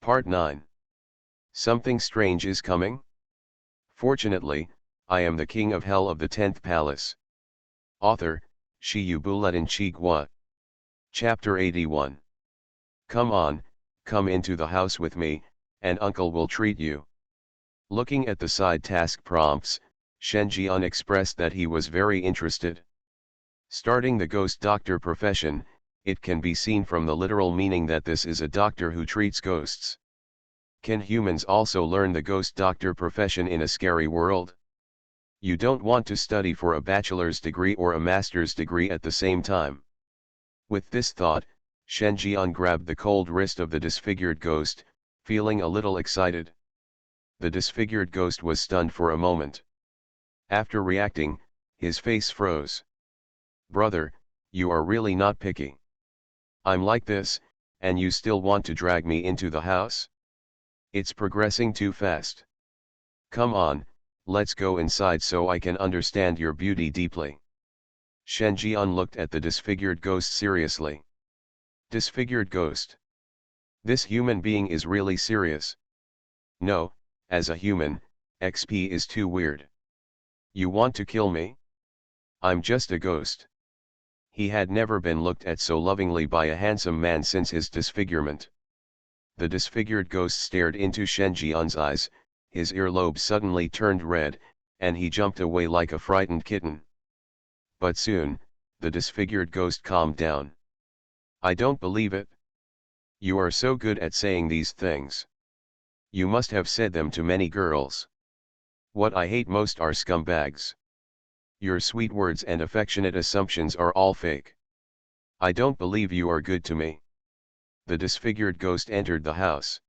Part 9. Something strange is coming? Fortunately, I am the king of hell of the 10th palace. Author, Shiyubuletin Chigwa. Chapter 81. Come on, come into the house with me, and uncle will treat you. Looking at the side task prompts, Shenjian expressed that he was very interested. Starting the ghost doctor profession, it can be seen from the literal meaning that this is a doctor who treats ghosts. Can humans also learn the ghost doctor profession in a scary world? You don't want to study for a bachelor's degree or a master's degree at the same time. With this thought, Shenjian grabbed the cold wrist of the disfigured ghost, feeling a little excited. The disfigured ghost was stunned for a moment. After reacting, his face froze. Brother, you are really not picky. I'm like this, and you still want to drag me into the house? It's progressing too fast. Come on, let's go inside so I can understand your beauty deeply. Shenjian looked at the disfigured ghost seriously. Disfigured ghost. This human being is really serious. No, as a human, XP is too weird. You want to kill me? I'm just a ghost. He had never been looked at so lovingly by a handsome man since his disfigurement. The disfigured ghost stared into Shenjian's eyes, his earlobe suddenly turned red, and he jumped away like a frightened kitten. But soon, the disfigured ghost calmed down. I don't believe it. You are so good at saying these things. You must have said them to many girls. What I hate most are scumbags. Your sweet words and affectionate assumptions are all fake. I don't believe you are good to me. The disfigured ghost entered the house.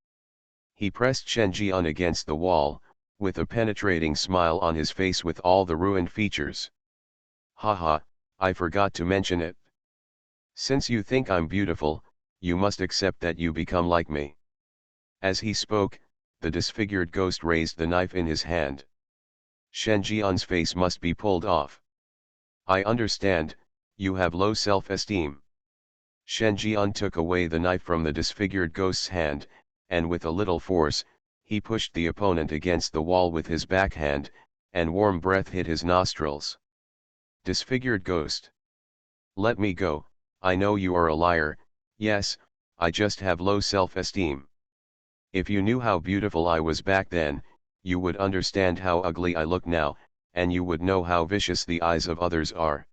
He pressed Shenjian against the wall, with a penetrating smile on his face with all the ruined features. Haha, I forgot to mention it. Since you think I'm beautiful, you must accept that you become like me. As he spoke, the disfigured ghost raised the knife in his hand. Shenjian's face must be pulled off. I understand, you have low self-esteem. Shenjian took away the knife from the disfigured ghost's hand, and with a little force, he pushed the opponent against the wall with his backhand, and warm breath hit his nostrils. Disfigured ghost. Let me go, I know you are a liar. Yes, I just have low self-esteem. If you knew how beautiful I was back then, you would understand how ugly I look now, and you would know how vicious the eyes of others are.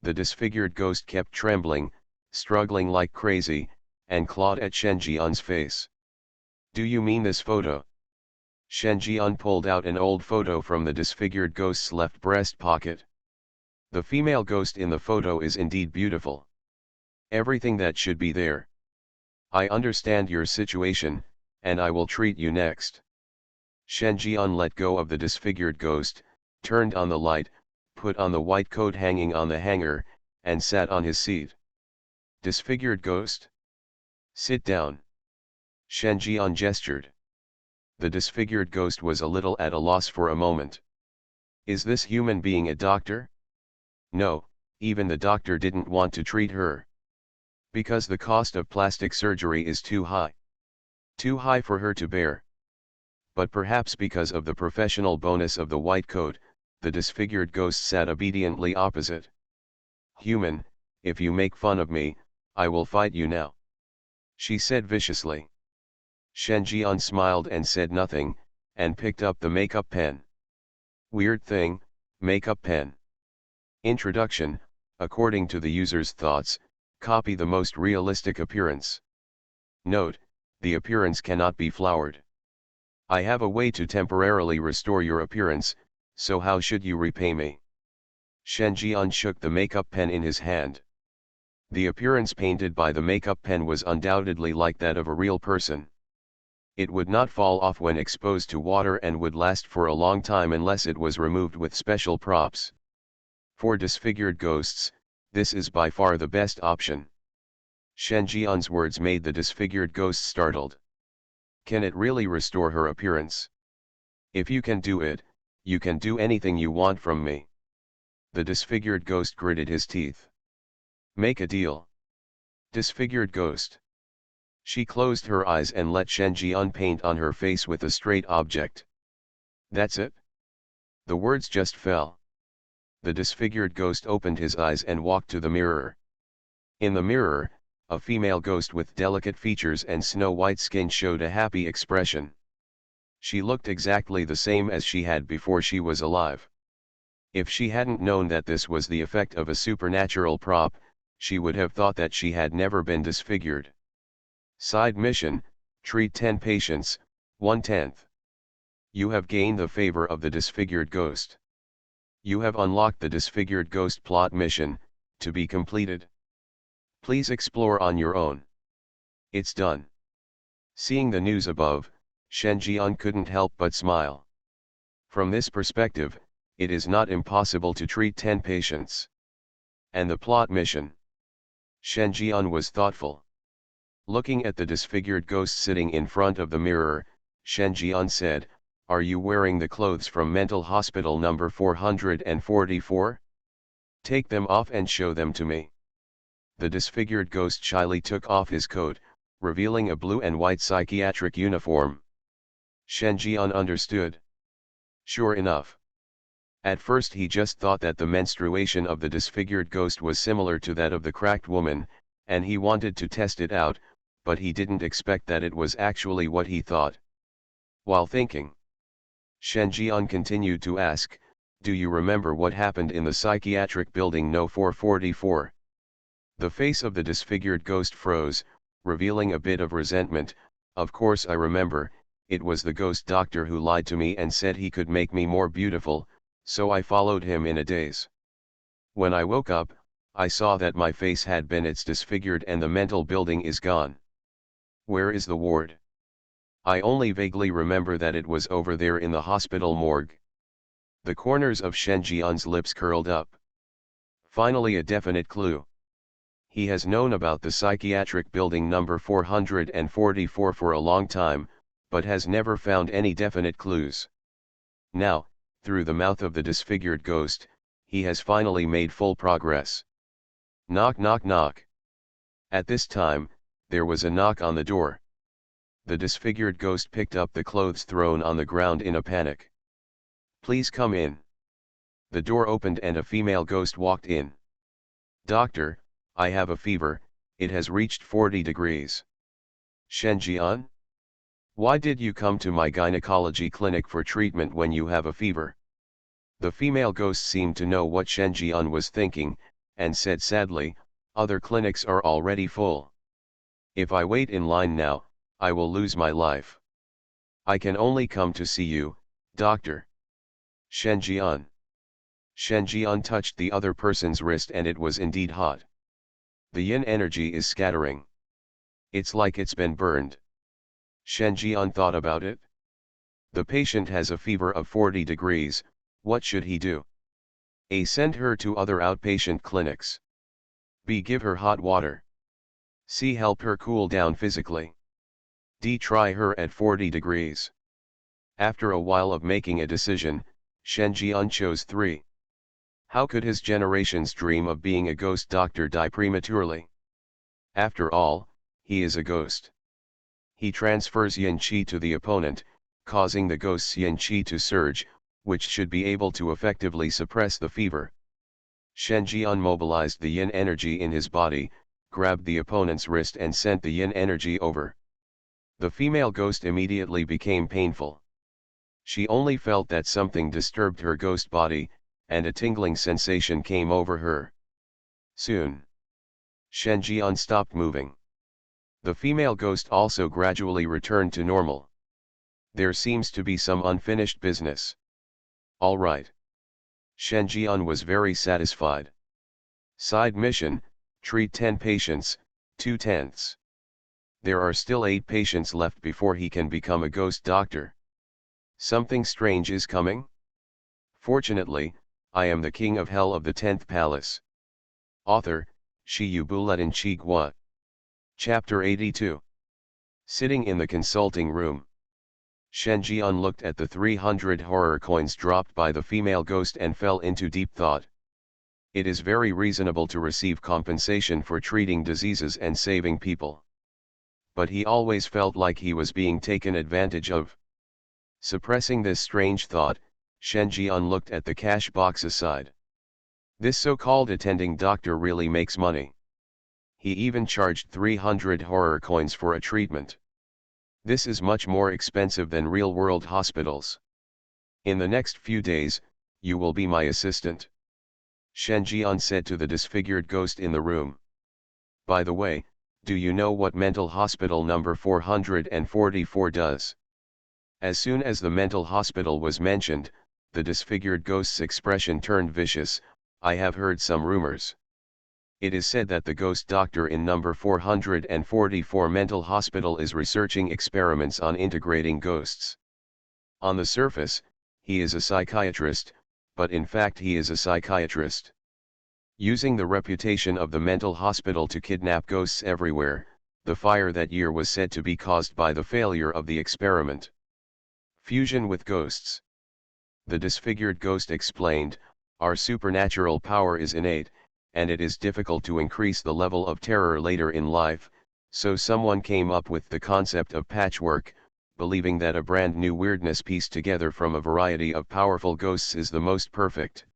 The disfigured ghost kept trembling, struggling like crazy, and clawed at Shenjian's face. Do you mean this photo? Shenjian pulled out an old photo from the disfigured ghost's left breast pocket. The female ghost in the photo is indeed beautiful. Everything that should be there. I understand your situation, and I will treat you next. Shenjian let go of the disfigured ghost, turned on the light, put on the white coat hanging on the hanger, and sat on his seat. Disfigured ghost? Sit down. Shenjian gestured. The disfigured ghost was a little at a loss for a moment. Is this human being a doctor? No, even the doctor didn't want to treat her. Because the cost of plastic surgery is too high. Too high for her to bear. But perhaps because of the professional bonus of the white coat, the disfigured ghost sat obediently opposite. Human, if you make fun of me, I will fight you now. She said viciously. Shenjian smiled and said nothing, and picked up the makeup pen. Weird thing, makeup pen. Introduction, according to the user's thoughts, copy the most realistic appearance. Note, the appearance cannot be flowered. I have a way to temporarily restore your appearance, so how should you repay me? Shenjian shook the makeup pen in his hand. The appearance painted by the makeup pen was undoubtedly like that of a real person. It would not fall off when exposed to water and would last for a long time unless it was removed with special props. For disfigured ghosts, this is by far the best option. Shenjian's words made the disfigured ghost startled. Can it really restore her appearance? If you can do it, you can do anything you want from me. The disfigured ghost gritted his teeth. Make a deal. Disfigured ghost. She closed her eyes and let Shen Jian paint on her face with a straight object. That's it? The words just fell. The disfigured ghost opened his eyes and walked to the mirror. In the mirror, a female ghost with delicate features and snow-white skin showed a happy expression. She looked exactly the same as she had before she was alive. If she hadn't known that this was the effect of a supernatural prop, she would have thought that she had never been disfigured. Side mission, treat 10 patients, 1/10. You have gained the favor of the disfigured ghost. You have unlocked the disfigured ghost plot mission, to be completed. Please explore on your own. It's done. Seeing the news above, Shen Jian couldn't help but smile. From this perspective, it is not impossible to treat 10 patients. And the plot mission. Shen Jian was thoughtful. Looking at the disfigured ghost sitting in front of the mirror, Shen Jian said, "Are you wearing the clothes from mental hospital number 444? Take them off and show them to me." The disfigured ghost shyly took off his coat, revealing a blue and white psychiatric uniform. Shen Jian understood. Sure enough. At first he just thought that the menstruation of the disfigured ghost was similar to that of the cracked woman, and he wanted to test it out, but he didn't expect that it was actually what he thought. While thinking, Shen Jian continued to ask, "Do you remember what happened in the psychiatric building No. 444? The face of the disfigured ghost froze, revealing a bit of resentment. "Of course I remember, it was the ghost doctor who lied to me and said he could make me more beautiful, so I followed him in a daze. When I woke up, I saw that my face had been disfigured and the mental building is gone. Where is the ward? I only vaguely remember that it was over there in the hospital morgue." The corners of Shen Jian's lips curled up. Finally a definite clue. He has known about the psychiatric building number 444 for a long time, but has never found any definite clues. Now, through the mouth of the disfigured ghost, he has finally made full progress. Knock knock knock. At this time, there was a knock on the door. The disfigured ghost picked up the clothes thrown on the ground in a panic. "Please come in." The door opened and a female ghost walked in. "Doctor, I have a fever, it has reached 40 degrees. "Shen Jian? Why did you come to my gynecology clinic for treatment when you have a fever?" The female ghost seemed to know what Shen Jian was thinking, and said sadly, "Other clinics are already full. If I wait in line now, I will lose my life. I can only come to see you, doctor." "Shen Jian." Shen Jian touched the other person's wrist and it was indeed hot. The yin energy is scattering. It's like it's been burned. Shen Jian thought about it. The patient has a fever of 40 degrees, what should he do? A. Send her to other outpatient clinics. B. Give her hot water. C. Help her cool down physically. D. Try her at 40 degrees. After a while of making a decision, Shen Jian chose 3. How could his generation's dream of being a ghost doctor die prematurely? After all, he is a ghost. He transfers yin qi to the opponent, causing the ghost's yin qi to surge, which should be able to effectively suppress the fever. Shen Jian mobilized the yin energy in his body, grabbed the opponent's wrist and sent the yin energy over. The female ghost immediately became painful. She only felt that something disturbed her ghost body, and a tingling sensation came over her. Soon, Shen Jian stopped moving. The female ghost also gradually returned to normal. There seems to be some unfinished business. All right. Shen Jian was very satisfied. Side mission, treat 10 patients, 2/10. There are still 8 patients left before he can become a ghost doctor. Something strange is coming? Fortunately, I am the king of hell of the 10th palace. Author, Shiyu Bulletin Chigua. Chapter 82. Sitting in the consulting room, Shen Jian looked at the 300 horror coins dropped by the female ghost and fell into deep thought. It is very reasonable to receive compensation for treating diseases and saving people. but he always felt like he was being taken advantage of. Suppressing this strange thought, Shen Jian looked at the cash box aside. This so-called attending doctor really makes money. He even charged 300 horror coins for a treatment. This is much more expensive than real-world hospitals. In the next few days, you will be my assistant, Shen Jian said to the disfigured ghost in the room. By the way, do you know what mental hospital number 444 does? As soon as the mental hospital was mentioned, the disfigured ghost's expression turned vicious. I have heard some rumors. It is said that the ghost doctor in number 444 mental hospital is researching experiments on integrating ghosts. On the surface, he is a psychiatrist, but in fact he is a psychiatrist. Using the reputation of the mental hospital to kidnap ghosts everywhere, the fire that year was said to be caused by the failure of the experiment. Fusion with ghosts. The disfigured ghost explained, our supernatural power is innate, and it is difficult to increase the level of terror later in life, so someone came up with the concept of patchwork, believing that a brand new weirdness pieced together from a variety of powerful ghosts is the most perfect.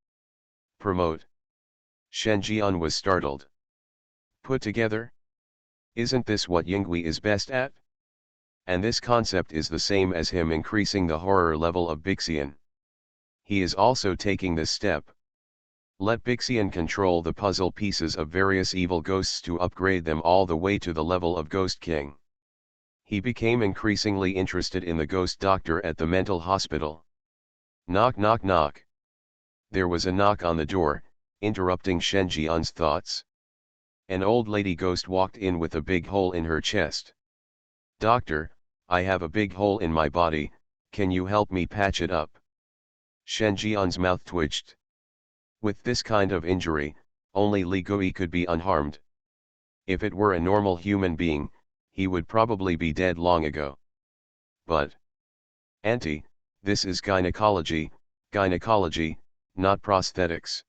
Promote. Shen Jian was startled. Put together? Isn't this what Yinghui is best at? And this concept is the same as him increasing the horror level of Bixian. He is also taking this step. Let Bixian control the puzzle pieces of various evil ghosts to upgrade them all the way to the level of Ghost King. He became increasingly interested in the ghost doctor at the mental hospital. Knock knock knock. There was a knock on the door, interrupting Shen Jian's thoughts. An old lady ghost walked in with a big hole in her chest. Doctor, I have a big hole in my body, can you help me patch it up? Shen Jian's mouth twitched. With this kind of injury, only Li Gui could be unharmed. If it were a normal human being, he would probably be dead long ago. But, Auntie, this is gynecology, not prosthetics.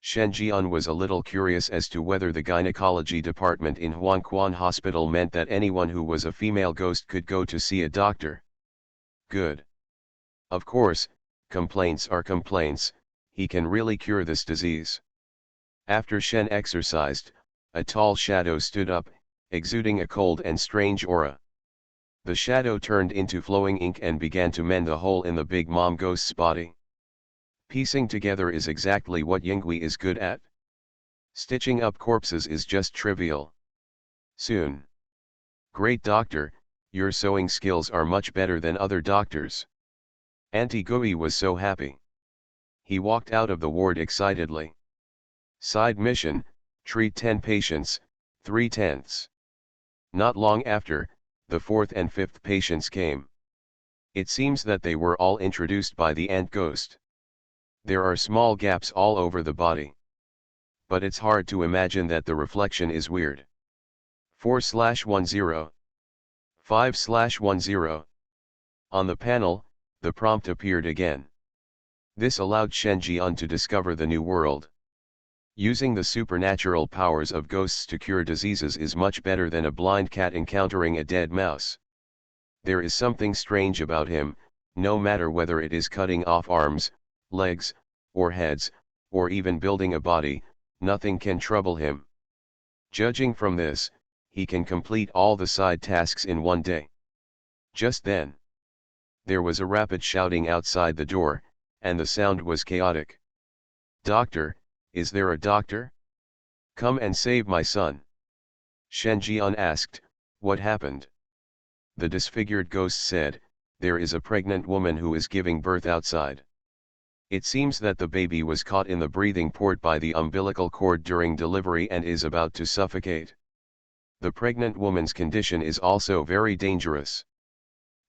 Shen Jian was a little curious as to whether the gynecology department in Huangquan Hospital meant that anyone who was a female ghost could go to see a doctor. Good. Of course, complaints are complaints, he can really cure this disease. After Shen exercised, a tall shadow stood up, exuding a cold and strange aura. The shadow turned into flowing ink and began to mend the hole in the big mom ghost's body. Piecing together is exactly what Yinghui is good at. Stitching up corpses is just trivial. Soon. Great doctor, your sewing skills are much better than other doctors. Auntie Gui was so happy. He walked out of the ward excitedly. Side mission, treat 10 patients, 3/10. Not long after, the 4th and 5th patients came. It seems that they were all introduced by the ant ghost. There are small gaps all over the body. But it's hard to imagine that the reflection is weird. 4/10. 5/10. On the panel, the prompt appeared again. This allowed Shen Jian to discover the new world. Using the supernatural powers of ghosts to cure diseases is much better than a blind cat encountering a dead mouse. There is something strange about him, no matter whether it is cutting off arms, legs, or heads, or even building a body, nothing can trouble him. Judging from this, he can complete all the side tasks in one day. Just then, there was a rapid shouting outside the door, and the sound was chaotic. Doctor, is there a doctor? Come and save my son. Shen Jian asked, what happened? The disfigured ghost said, there is a pregnant woman who is giving birth outside. It seems that the baby was caught in the breathing port by the umbilical cord during delivery and is about to suffocate. The pregnant woman's condition is also very dangerous.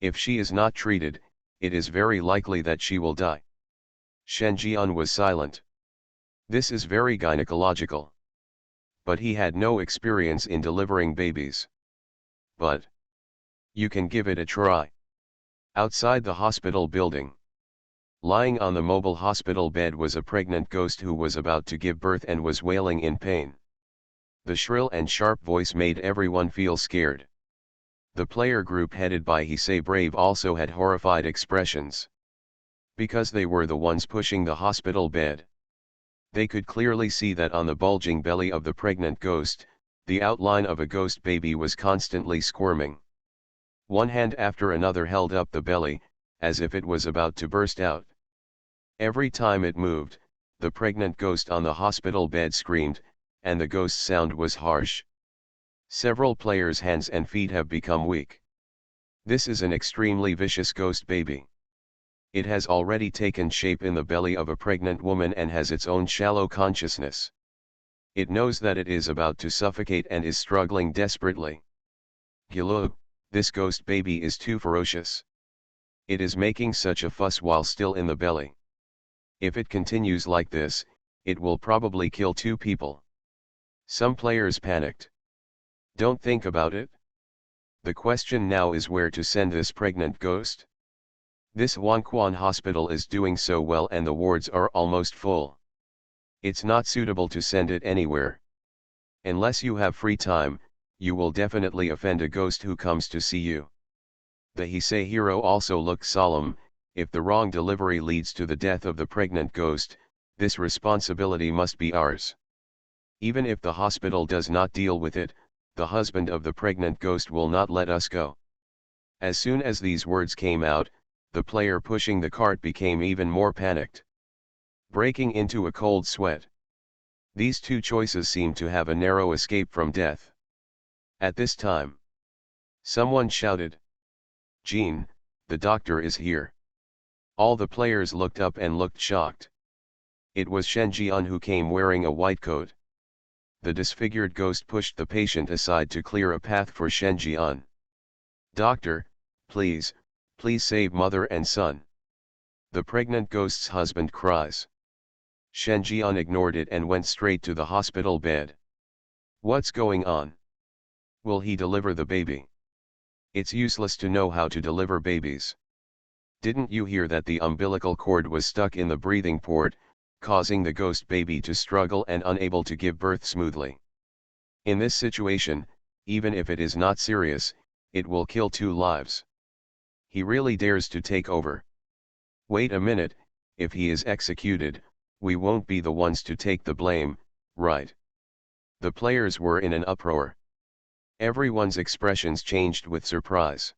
If she is not treated, it is very likely that she will die. Shen Jian was silent. This is very gynecological. But he had no experience in delivering babies. But you can give it a try. Outside the hospital building, lying on the mobile hospital bed was a pregnant ghost who was about to give birth and was wailing in pain. The shrill and sharp voice made everyone feel scared. The player group headed by Heisei Brave also had horrified expressions. Because they were the ones pushing the hospital bed. They could clearly see that on the bulging belly of the pregnant ghost, the outline of a ghost baby was constantly squirming. One hand after another held up the belly, as if it was about to burst out. Every time it moved, the pregnant ghost on the hospital bed screamed, and the ghost sound was harsh. Several players' hands and feet have become weak. This is an extremely vicious ghost baby. It has already taken shape in the belly of a pregnant woman and has its own shallow consciousness. It knows that it is about to suffocate and is struggling desperately. Gilo, this ghost baby is too ferocious. It is making such a fuss while still in the belly. If it continues like this, it will probably kill 2 people. Some players panicked. Don't think about it. The question now is where to send this pregnant ghost. This Huangquan hospital is doing so well and the wards are almost full. It's not suitable to send it anywhere. Unless you have free time, you will definitely offend a ghost who comes to see you. The Heisei hero also looked solemn. If the wrong delivery leads to the death of the pregnant ghost, this responsibility must be ours. Even if the hospital does not deal with it, the husband of the pregnant ghost will not let us go. As soon as these words came out, the player pushing the cart became even more panicked, breaking into a cold sweat. These 2 choices seemed to have a narrow escape from death. At this time, someone shouted, "Jean, the doctor is here." All the players looked up and looked shocked. It was Shen Jian who came wearing a white coat. The disfigured ghost pushed the patient aside to clear a path for Shen Jian. "Doctor, please save mother and son." The pregnant ghost's husband cries. Shen Jian ignored it and went straight to the hospital bed. What's going on? Will he deliver the baby? It's useless to know how to deliver babies. Didn't you hear that the umbilical cord was stuck in the breathing port, causing the ghost baby to struggle and unable to give birth smoothly? In this situation, even if it is not serious, it will kill 2 lives. He really dares to take over. Wait a minute, if he is executed, we won't be the ones to take the blame, right? The players were in an uproar. Everyone's expressions changed with surprise.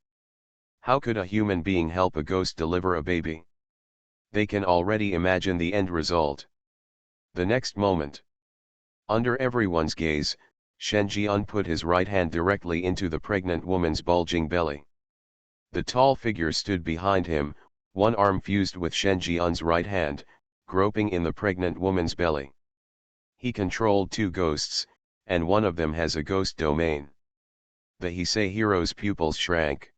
How could a human being help a ghost deliver a baby? They can already imagine the end result. The next moment, under everyone's gaze, Shen Jian put his right hand directly into the pregnant woman's bulging belly. The tall figure stood behind him, one arm fused with Shen Jian's right hand, groping in the pregnant woman's belly. He controlled 2 ghosts, and one of them has a ghost domain. The Heisei hero's pupils shrank.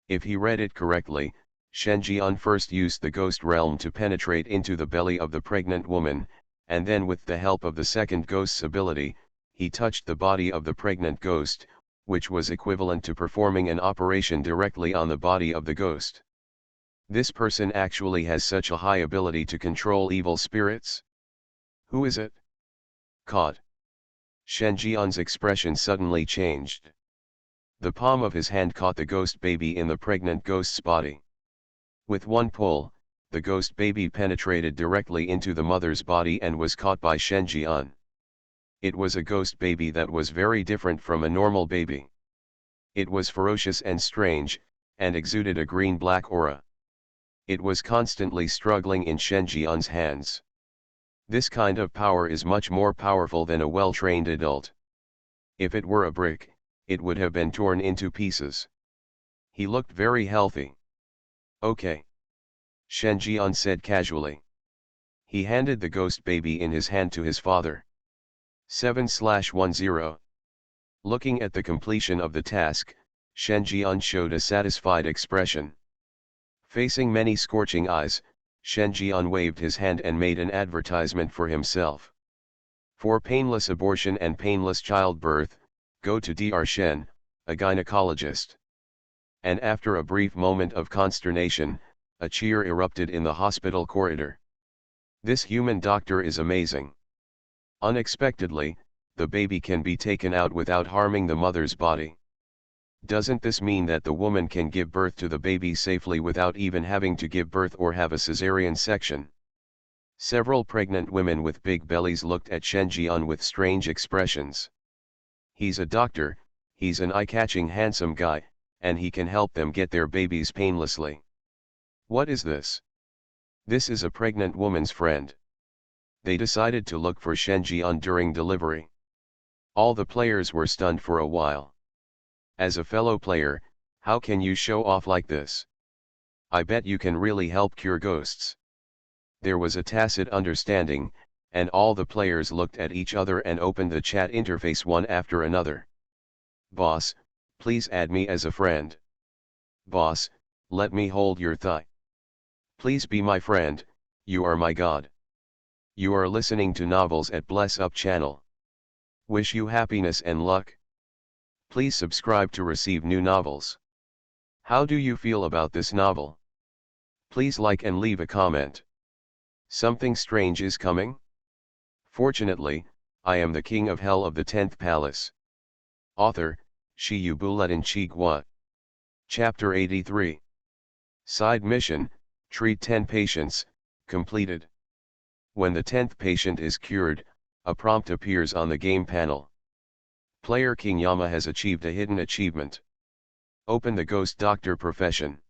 If he read it correctly, Shen Jian first used the ghost realm to penetrate into the belly of the pregnant woman, and then with the help of the second ghost's ability, he touched the body of the pregnant ghost, which was equivalent to performing an operation directly on the body of the ghost. This person actually has such a high ability to control evil spirits? Who is it? Caught. Shen Jian's expression suddenly changed. The palm of his hand caught the ghost baby in the pregnant ghost's body. With one pull, the ghost baby penetrated directly into the mother's body and was caught by Shen Jian. It was a ghost baby that was very different from a normal baby. It was ferocious and strange, and exuded a green-black aura. It was constantly struggling in Shen Jian's hands. This kind of power is much more powerful than a well-trained adult. If it were a brick, it would have been torn into pieces. He looked very healthy. Okay. Shen Jian said casually. He handed the ghost baby in his hand to his father. 7/10. Looking at the completion of the task, Shen Jian showed a satisfied expression. Facing many scorching eyes, Shen Jian waved his hand and made an advertisement for himself. For painless abortion and painless childbirth, go to Dr. Shen, a gynecologist. And after a brief moment of consternation, a cheer erupted in the hospital corridor. This human doctor is amazing. Unexpectedly, the baby can be taken out without harming the mother's body. Doesn't this mean that the woman can give birth to the baby safely without even having to give birth or have a cesarean section? Several pregnant women with big bellies looked at Shen Jian with strange expressions. He's a doctor, he's an eye-catching handsome guy, and he can help them get their babies painlessly. What is this? This is a pregnant woman's friend. They decided to look for Shen Jian during delivery. All the players were stunned for a while. As a fellow player, how can you show off like this? I bet you can really help cure ghosts. There was a tacit understanding, and all the players looked at each other and opened the chat interface one after another. Boss, please add me as a friend. Boss, let me hold your thigh. Please be my friend, you are my god. You are listening to Novels at Bless Up channel. Wish you happiness and luck. Please subscribe to receive new novels. How do you feel about this novel? Please like and leave a comment. Something strange is coming? Fortunately, I am the king of hell of the 10th palace. Author, Shi Yubuletin Chigua. Chapter 83. Side mission, treat 10 patients, completed. When the 10th patient is cured, a prompt appears on the game panel. Player King Yama has achieved a hidden achievement. Open the Ghost Doctor profession.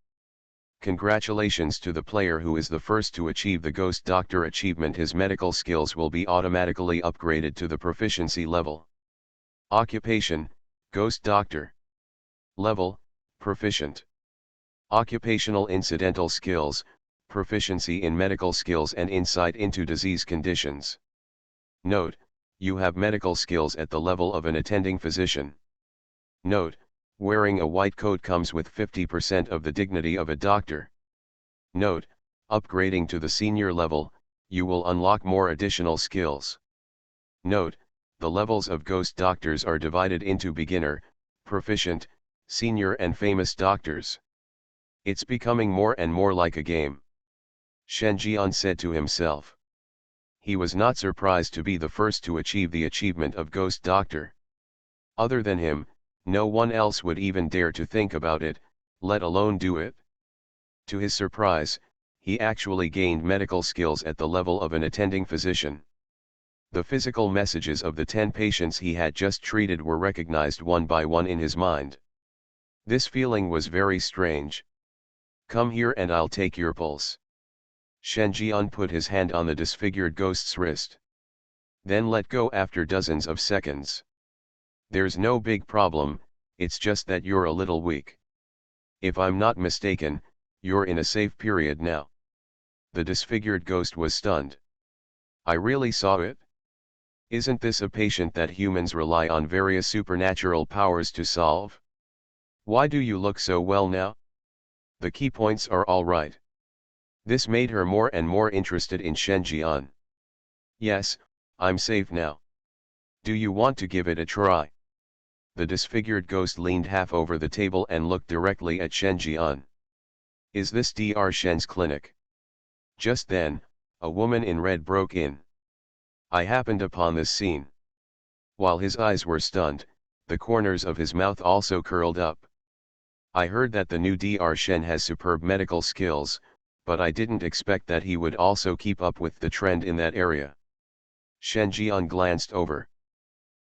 Congratulations to the player who is the first to achieve the Ghost Doctor achievement. His medical skills will be automatically upgraded to the proficiency level. Occupation, Ghost Doctor. Level, Proficient. Occupational incidental skills, proficiency in medical skills and insight into disease conditions. Note, you have medical skills at the level of an attending physician. Note, wearing a white coat comes with 50% of the dignity of a doctor. Note, upgrading to the senior level, you will unlock more additional skills. Note, the levels of ghost doctors are divided into beginner, proficient, senior and famous doctors. It's becoming more and more like a game. Shen Jian said to himself. He was not surprised to be the first to achieve the achievement of Ghost Doctor. Other than him, no one else would even dare to think about it, let alone do it. To his surprise, he actually gained medical skills at the level of an attending physician. The physical messages of the 10 patients he had just treated were recognized one by one in his mind. This feeling was very strange. Come here and I'll take your pulse. Shen Jian put his hand on the disfigured ghost's wrist. Then let go after dozens of seconds. There's no big problem, it's just that you're a little weak. If I'm not mistaken, you're in a safe period now. The disfigured ghost was stunned. I really saw it? Isn't this a patient that humans rely on various supernatural powers to solve? Why do you look so well now? The key points are all right. This made her more and more interested in Shen Jian. Yes, I'm safe now. Do you want to give it a try? The disfigured ghost leaned half over the table and looked directly at Shen Jian. Is this Dr. Shen's clinic? Just then, a woman in red broke in. I happened upon this scene. While his eyes were stunned, the corners of his mouth also curled up. I heard that the new Dr. Shen has superb medical skills, but I didn't expect that he would also keep up with the trend in that area. Shen Jian glanced over.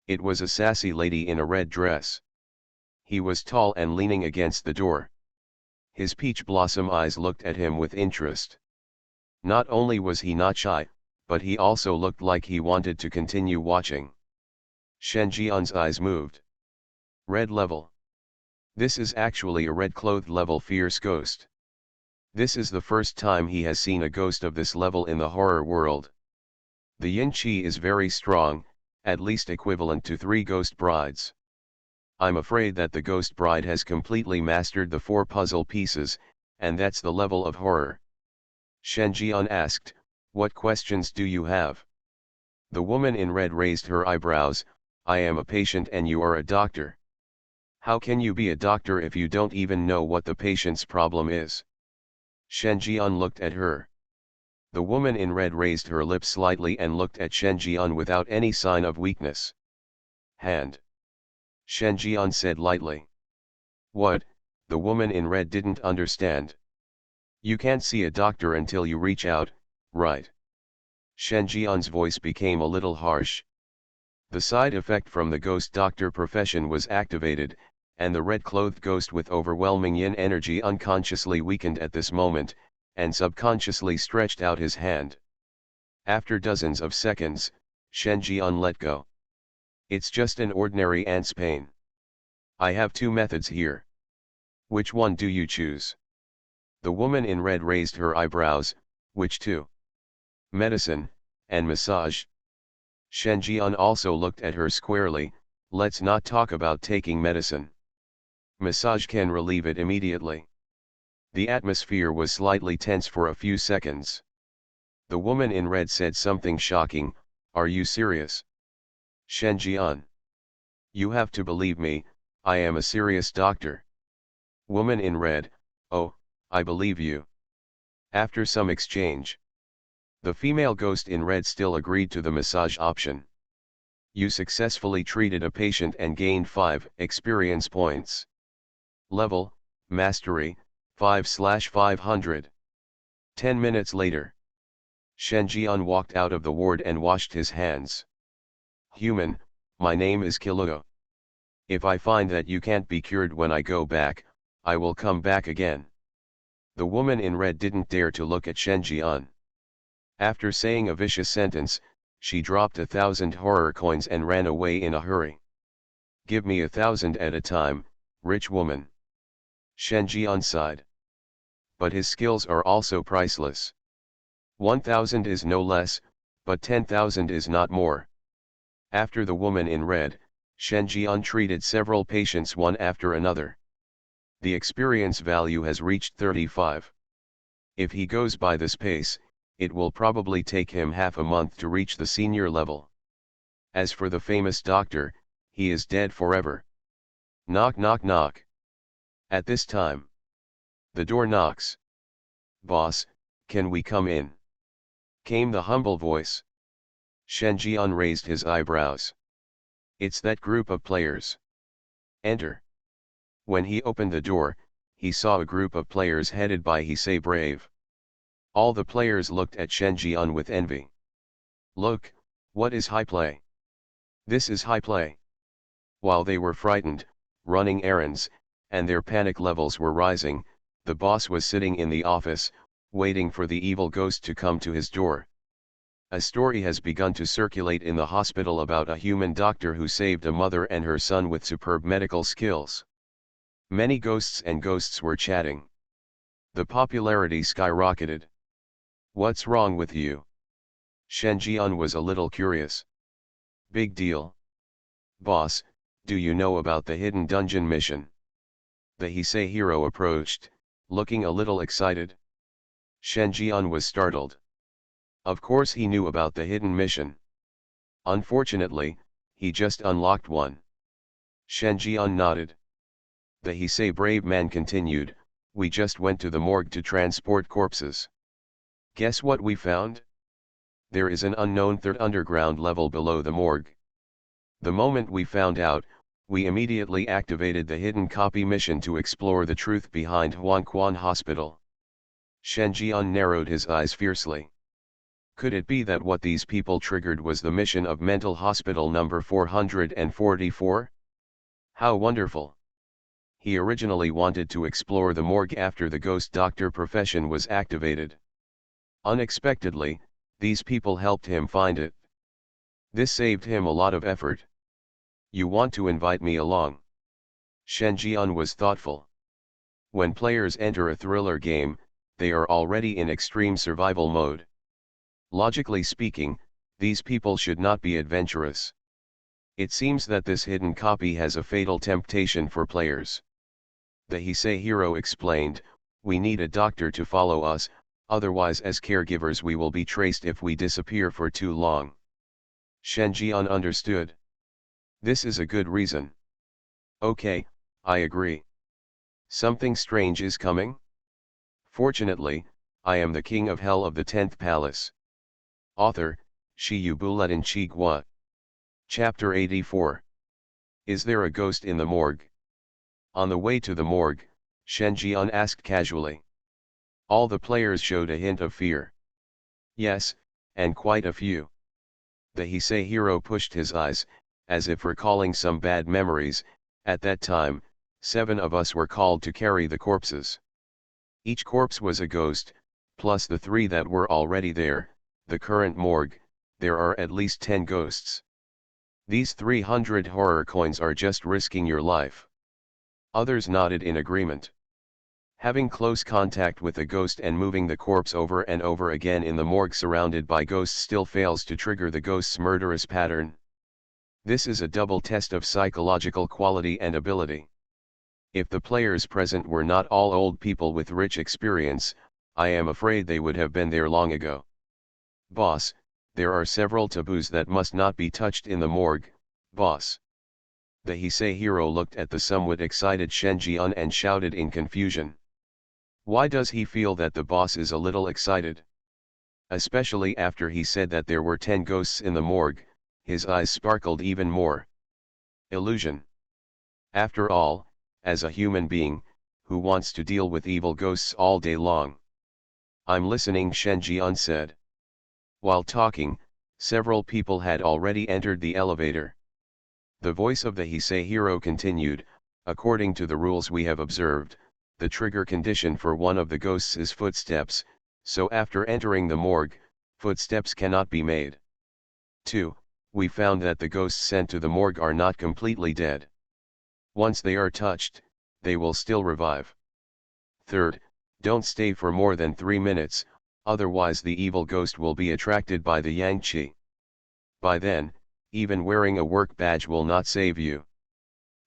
It was a sassy lady in a red dress. He was tall and leaning against the door. His peach blossom eyes looked at him with interest. Not only was he not shy, but he also looked like he wanted to continue watching. Shen Jian's eyes moved. Red level. This is actually a red-clothed level fierce ghost. This is the first time he has seen a ghost of this level in the horror world. The yin qi is very strong, at least equivalent to 3 ghost brides. I'm afraid that the ghost bride has completely mastered the 4 puzzle pieces, and that's the level of horror. Shen Jian asked, what questions do you have? The woman in red raised her eyebrows. I am a patient and you are a doctor. How can you be a doctor if you don't even know what the patient's problem is? Shen Jian looked at her. The woman in red raised her lips slightly and looked at Shen Jian without any sign of weakness. Hand. Shen Jian said lightly. What? The woman in red didn't understand. You can't see a doctor until you reach out, right? Shen Jian's voice became a little harsh. The side effect from the ghost doctor profession was activated, and the red-clothed ghost with overwhelming yin energy unconsciously weakened at this moment, and subconsciously stretched out his hand. After dozens of seconds, Shen Jian let go. It's just an ordinary ant's pain. I have two methods here. Which one do you choose? The woman in red raised her eyebrows. Which two? Medicine, and massage. Shen Jian also looked at her squarely. Let's not talk about taking medicine. Massage can relieve it immediately. The atmosphere was slightly tense for a few seconds. The woman in red said something shocking. Are you serious? Shen Jian. You have to believe me, I am a serious doctor. Woman in red. Oh, I believe you. After some exchange, the female ghost in red still agreed to the massage option. You successfully treated a patient and gained 5 experience points. Level, Mastery, 5/500. 10 minutes later, Shen Jian walked out of the ward and washed his hands. Human, my name is Kiluo. If I find that you can't be cured when I go back, I will come back again. The woman in red didn't dare to look at Shen Jian. After saying a vicious sentence, she dropped 1,000 horror coins and ran away in a hurry. Give me 1,000 at a time, rich woman. Shen Jian sighed. But his skills are also priceless. 1,000 is no less, but 10,000 is not more. After the woman in red, Shen Jian treated several patients one after another. The experience value has reached 35. If he goes by this pace, it will probably take him half a month to reach the senior level. As for the famous doctor, he is dead forever. Knock knock knock. At this time, the door knocks. Boss, can we come in? Came the humble voice. Shen Jian raised his eyebrows. It's that group of players. Enter. When he opened the door, he saw a group of players headed by Heisei Brave. All the players looked at Shen Jian with envy. Look, what is high play? This is high play. While they were frightened, running errands, and their panic levels were rising, the boss was sitting in the office, waiting for the evil ghost to come to his door. A story has begun to circulate in the hospital about a human doctor who saved a mother and her son with superb medical skills. Many ghosts and ghosts were chatting. The popularity skyrocketed. What's wrong with you? Shen Jian was a little curious. Big deal. Boss, do you know about the hidden dungeon mission? The Heisei hero approached, looking a little excited. Shen Jian was startled. Of course he knew about the hidden mission. Unfortunately, he just unlocked one. Shen Jian nodded. The Heisei brave man continued, we just went to the morgue to transport corpses. Guess what we found? There is an unknown third underground level below the morgue. The moment we found out, we immediately activated the hidden copy mission to explore the truth behind Huangquan Hospital. Shen Jian narrowed his eyes fiercely. Could it be that what these people triggered was the mission of mental hospital number 444? How wonderful! He originally wanted to explore the morgue after the ghost doctor profession was activated. Unexpectedly, these people helped him find it. This saved him a lot of effort. You want to invite me along? Shen Jian was thoughtful. When players enter a thriller game, they are already in extreme survival mode. Logically speaking, these people should not be adventurous. It seems that this hidden copy has a fatal temptation for players. The Heisei hero explained, we need a doctor to follow us, otherwise as caregivers we will be traced if we disappear for too long. Shen Jian understood. This is a good reason. Okay, I agree. Something strange is coming? Fortunately, I am the king of hell of the 10th palace. Author, Shiyu Buletin Chigua. Chapter 84. Is there a ghost in the morgue? On the way to the morgue, Shen Jian asked casually. All the players showed a hint of fear. Yes, and quite a few. The Heisei hero pushed his eyes, as if recalling some bad memories. At that time, 7 of us were called to carry the corpses. Each corpse was a ghost, plus the 3 that were already there. The current morgue, there are at least 10 ghosts. These 300 horror coins are just risking your life. Others nodded in agreement. Having close contact with a ghost and moving the corpse over and over again in the morgue surrounded by ghosts still fails to trigger the ghost's murderous pattern. This is a double test of psychological quality and ability. If the players present were not all old people with rich experience, I am afraid they would have been there long ago. Boss, there are several taboos that must not be touched in the morgue, boss. The Heisei hero looked at the somewhat excited Shen Jian and shouted in confusion. Why does he feel that the boss is a little excited? Especially after he said that there were 10 ghosts in the morgue, his eyes sparkled even more. Illusion. After all, as a human being, who wants to deal with evil ghosts all day long? I'm listening, Shen Jian said. While talking, several people had already entered the elevator. The voice of the Heisei hero continued, according to the rules we have observed, the trigger condition for one of the ghosts is footsteps, so after entering the morgue, footsteps cannot be made. 2. We found that the ghosts sent to the morgue are not completely dead. Once they are touched, they will still revive. 3rd, don't stay for more than 3 minutes, otherwise the evil ghost will be attracted by the yang qi. By then, even wearing a work badge will not save you.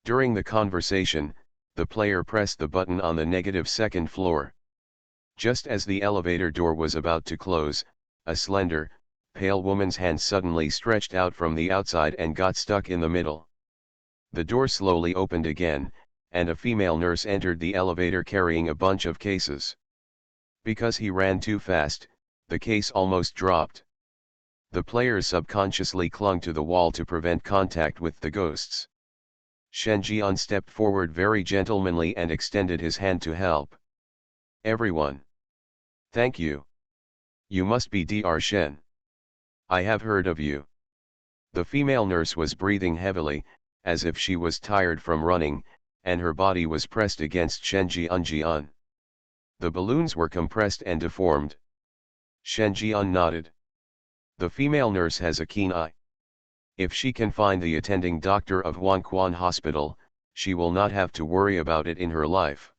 During the conversation, the player pressed the button on the -2nd floor. Just as the elevator door was about to close, a slender, pale woman's hand suddenly stretched out from the outside and got stuck in the middle. The door slowly opened again, and a female nurse entered the elevator carrying a bunch of cases. Because he ran too fast, the case almost dropped. The players subconsciously clung to the wall to prevent contact with the ghosts. Shen Jian stepped forward very gentlemanly and extended his hand to help. Everyone. Thank you. You must be Dr. Shen. I have heard of you. The female nurse was breathing heavily, as if she was tired from running, and her body was pressed against Shen Jian. The balloons were compressed and deformed. Shen Jian nodded. The female nurse has a keen eye. If she can find the attending doctor of Huangquan Hospital, she will not have to worry about it in her life.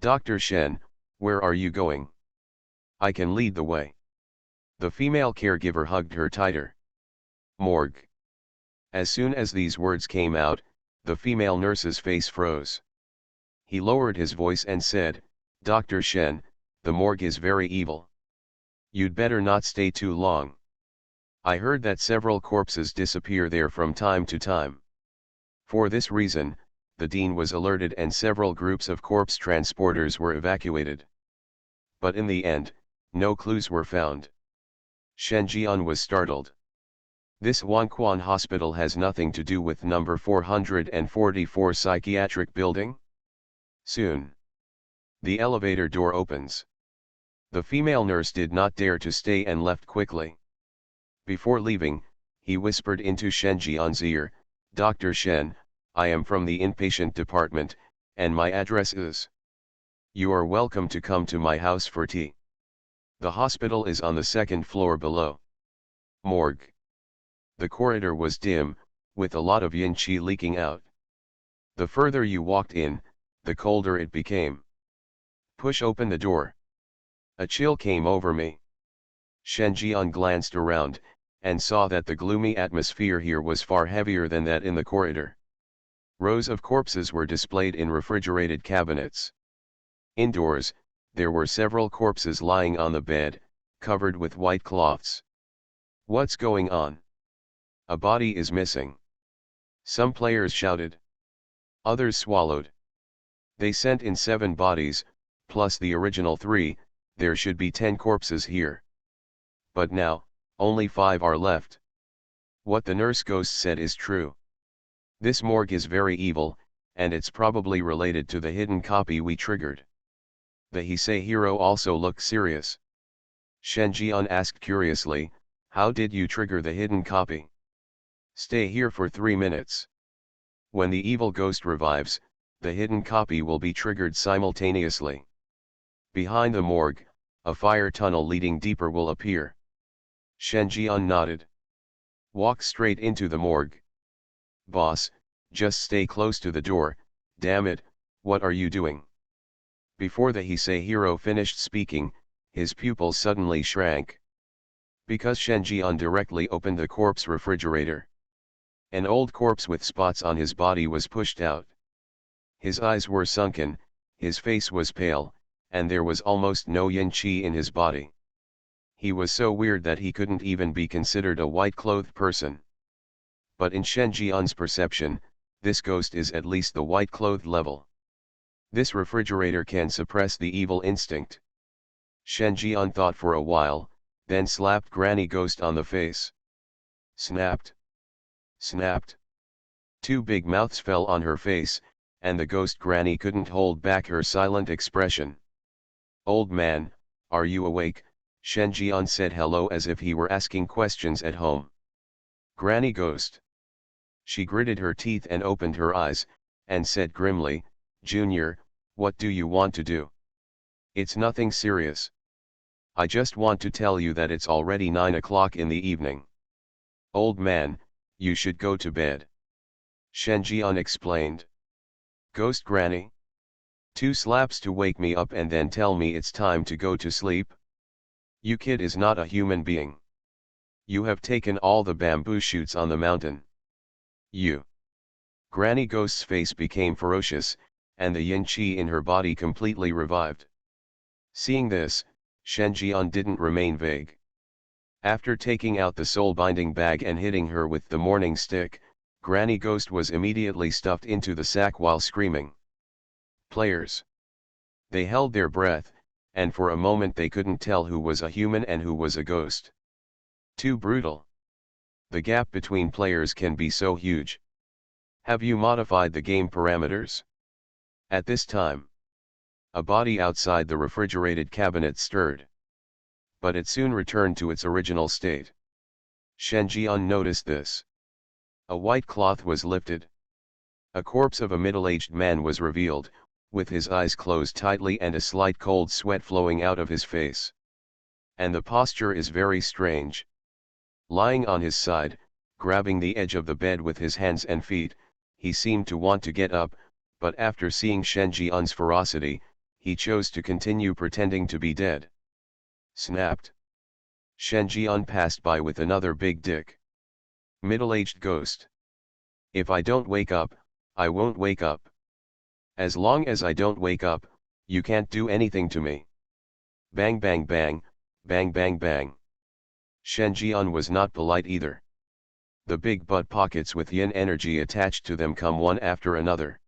Dr. Shen, where are you going? I can lead the way. The female caregiver hugged her tighter. Morgue. As soon as these words came out, the female nurse's face froze. He lowered his voice and said, Dr. Shen, the morgue is very evil. You'd better not stay too long. I heard that several corpses disappear there from time to time. For this reason, the dean was alerted and several groups of corpse transporters were evacuated. But in the end, no clues were found. Shen Jian was startled. This Huangquan Hospital has nothing to do with number 444 psychiatric building? Soon. The elevator door opens. The female nurse did not dare to stay and left quickly. Before leaving, he whispered into Shen Jian's ear, Dr. Shen, I am from the inpatient department, and my address is. You are welcome to come to my house for tea. The hospital is on the 2nd floor below. Morgue. The corridor was dim, with a lot of yin qi leaking out. The further you walked in, the colder it became. Push open the door. A chill came over me. Shen Jian glanced around, and saw that the gloomy atmosphere here was far heavier than that in the corridor. Rows of corpses were displayed in refrigerated cabinets. Indoors, there were several corpses lying on the bed, covered with white cloths. What's going on? A body is missing. Some players shouted. Others swallowed. They sent in 7 bodies, plus the original 3, there should be 10 corpses here. But now, only 5 are left. What the nurse ghost said is true. This morgue is very evil, and it's probably related to the hidden copy we triggered. The Heisei hero also looked serious. Shen Jian asked curiously, how did you trigger the hidden copy? Stay here for 3 minutes. When the evil ghost revives, the hidden copy will be triggered simultaneously. Behind the morgue, a fire tunnel leading deeper will appear. Shen Jian nodded. Walk straight into the morgue. Boss, just stay close to the door, damn it, what are you doing? Before the Heisei hero finished speaking, his pupils suddenly shrank. Because Shen Jian directly opened the corpse refrigerator. An old corpse with spots on his body was pushed out. His eyes were sunken, his face was pale, and there was almost no yin qi in his body. He was so weird that he couldn't even be considered a white-clothed person. But in Shen Jian's perception, this ghost is at least the white-clothed level. This refrigerator can suppress the evil instinct. Shen Jian thought for a while, then slapped Granny Ghost on the face. Snapped. Snapped. 2 big mouths fell on her face, and the ghost Granny couldn't hold back her silent expression. Old man, are you awake? Shen Jian said hello as if he were asking questions at home. Granny Ghost. She gritted her teeth and opened her eyes, and said grimly, Junior, what do you want to do? It's nothing serious. I just want to tell you that it's already 9 o'clock in the evening. Old man, you should go to bed. Shen Jian explained. Ghost Granny? 2 slaps to wake me up and then tell me it's time to go to sleep? You kid is not a human being. You have taken all the bamboo shoots on the mountain. You. Granny Ghost's face became ferocious, and the yin qi in her body completely revived. Seeing this, Shen Jian didn't remain vague. After taking out the soul-binding bag and hitting her with the morning stick, Granny Ghost was immediately stuffed into the sack while screaming. Players. They held their breath, and for a moment they couldn't tell who was a human and who was a ghost. Too brutal. The gap between players can be so huge. Have you modified the game parameters? At this time, a body outside the refrigerated cabinet stirred. But it soon returned to its original state. Shen Jian noticed this. A white cloth was lifted. A corpse of a middle-aged man was revealed, with his eyes closed tightly and a slight cold sweat flowing out of his face. And the posture is very strange. Lying on his side, grabbing the edge of the bed with his hands and feet, he seemed to want to get up, but after seeing Shen Jian's ferocity, he chose to continue pretending to be dead. Snapped. Shen Jian passed by with another big dick. Middle-aged ghost. If I don't wake up, I won't wake up. As long as I don't wake up, you can't do anything to me. Bang bang bang, bang bang bang. Shen Jian was not polite either. The big butt pockets with yin energy attached to them come one after another.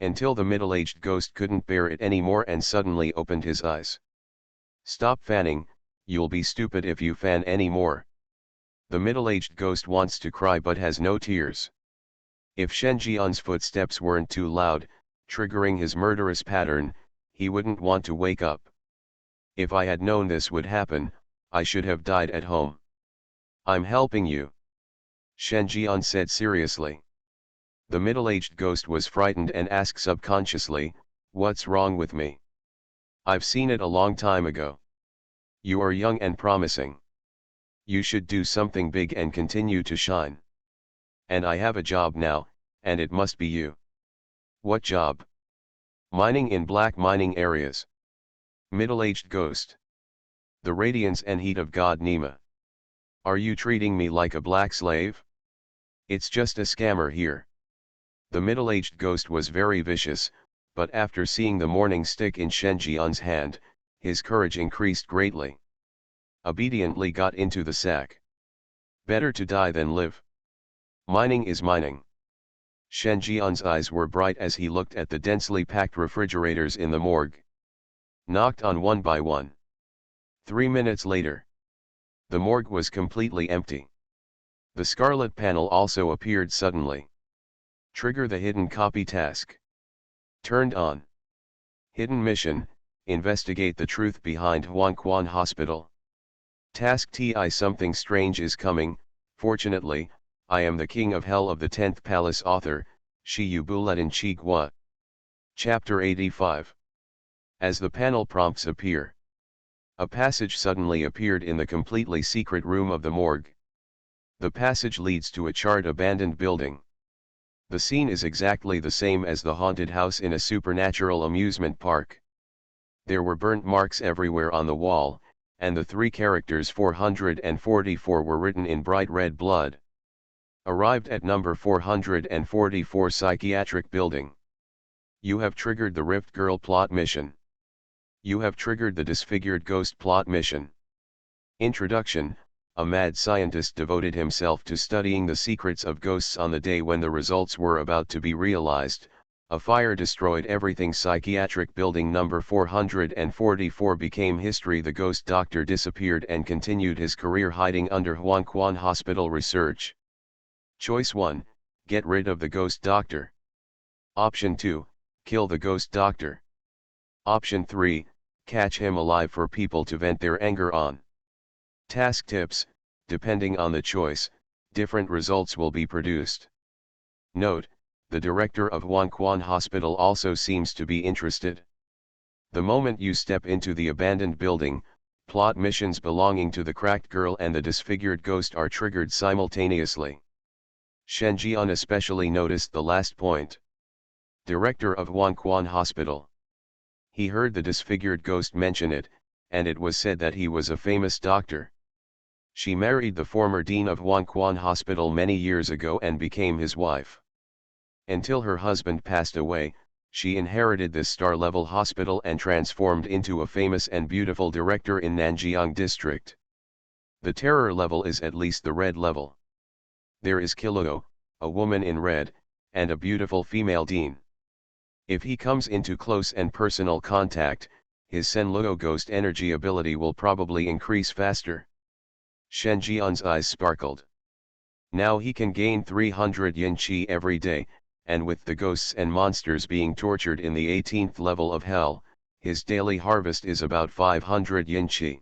Until the middle-aged ghost couldn't bear it anymore and suddenly opened his eyes. Stop fanning, you'll be stupid if you fan anymore. The middle-aged ghost wants to cry but has no tears. If Shen Jian's footsteps weren't too loud, triggering his murderous pattern, he wouldn't want to wake up. If I had known this would happen, I should have died at home. I'm helping you. Shen Jian said seriously. The middle-aged ghost was frightened and asked subconsciously, what's wrong with me? I've seen it a long time ago. You are young and promising. You should do something big and continue to shine. And I have a job now, and it must be you. What job? Mining in black mining areas. Middle-aged ghost. The radiance and heat of God Nima. Are you treating me like a black slave? It's just a scammer here. The middle-aged ghost was very vicious, but after seeing the morning stick in Shen Jian's hand, his courage increased greatly. Obediently got into the sack. Better to die than live. Mining is mining. Shen Jian's eyes were bright as he looked at the densely packed refrigerators in the morgue. Knocked on one by one. 3 minutes later. The morgue was completely empty. The scarlet panel also appeared suddenly. Trigger the hidden copy task. Turned on. Hidden mission, investigate the truth behind Huangquan Hospital. Task TI something strange is coming, fortunately, I am the king of hell of the 10th palace. Author, Shi Yubuletin Chigua. Chapter 85. As the panel prompts appear. A passage suddenly appeared in the completely secret room of the morgue. The passage leads to a charred abandoned building. The scene is exactly the same as the haunted house in a supernatural amusement park. There were burnt marks everywhere on the wall, and the three characters 444 were written in bright red blood. Arrived at number 444 Psychiatric Building. You have triggered the Rift Girl plot mission. You have triggered the Disfigured Ghost plot mission. Introduction. A mad scientist devoted himself to studying the secrets of ghosts. On the day when the results were about to be realized, a fire destroyed everything. Psychiatric Building number 444 became history. The ghost doctor disappeared and continued his career hiding under Huangquan Hospital research. Choice 1, get rid of the ghost doctor. Option 2, kill the ghost doctor. Option 3, catch him alive for people to vent their anger on. Task tips, depending on the choice, different results will be produced. Note, the director of Huangquan Hospital also seems to be interested. The moment you step into the abandoned building, plot missions belonging to the cracked girl and the disfigured ghost are triggered simultaneously. Shen Jian especially noticed the last point. Director of Huangquan Hospital. He heard the disfigured ghost mention it, and it was said that he was a famous doctor. She married the former dean of Huangquan Hospital many years ago and became his wife. Until her husband passed away, she inherited this star-level hospital and transformed into a famous and beautiful director in Nanjiang district. The terror level is at least the red level. There is Kilo, a woman in red, and a beautiful female dean. If he comes into close and personal contact, his Senluo ghost energy ability will probably increase faster. Shen Jian's eyes sparkled. Now he can gain 300 yin qi every day, and with the ghosts and monsters being tortured in the 18th level of hell, his daily harvest is about 500 yin qi.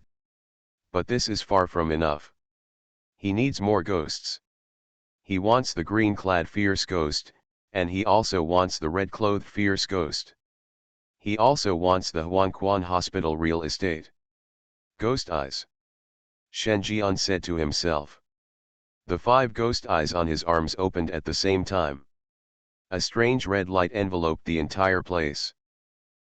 But this is far from enough. He needs more ghosts. He wants the green-clad fierce ghost, and he also wants the red-clothed fierce ghost. He also wants the Huangquan Hospital real estate. Ghost eyes. Shen Jian said to himself. The 5 ghost eyes on his arms opened at the same time. A strange red light enveloped the entire place.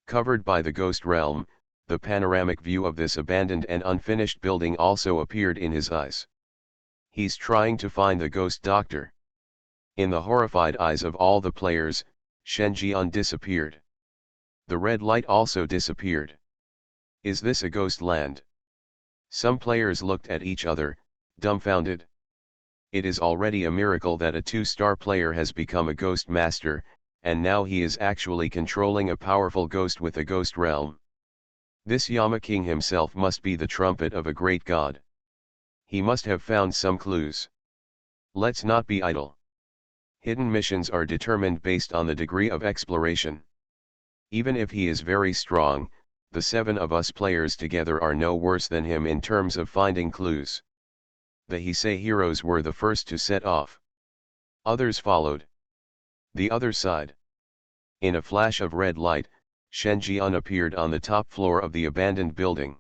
Covered by the ghost realm, the panoramic view of this abandoned and unfinished building also appeared in his eyes. He's trying to find the ghost doctor. In the horrified eyes of all the players, Shen Jian disappeared. The red light also disappeared. Is this a ghost land? Some players looked at each other, dumbfounded. It is already a miracle that a 2-star player has become a ghost master, and now he is actually controlling a powerful ghost with a ghost realm. This Yama King himself must be the trumpet of a great god. He must have found some clues. Let's not be idle. Hidden missions are determined based on the degree of exploration. Even if he is very strong, the 7 of us players together are no worse than him in terms of finding clues. The Heisei heroes were the first to set off. Others followed. The other side. In a flash of red light, Shen Jian appeared on the top floor of the abandoned building.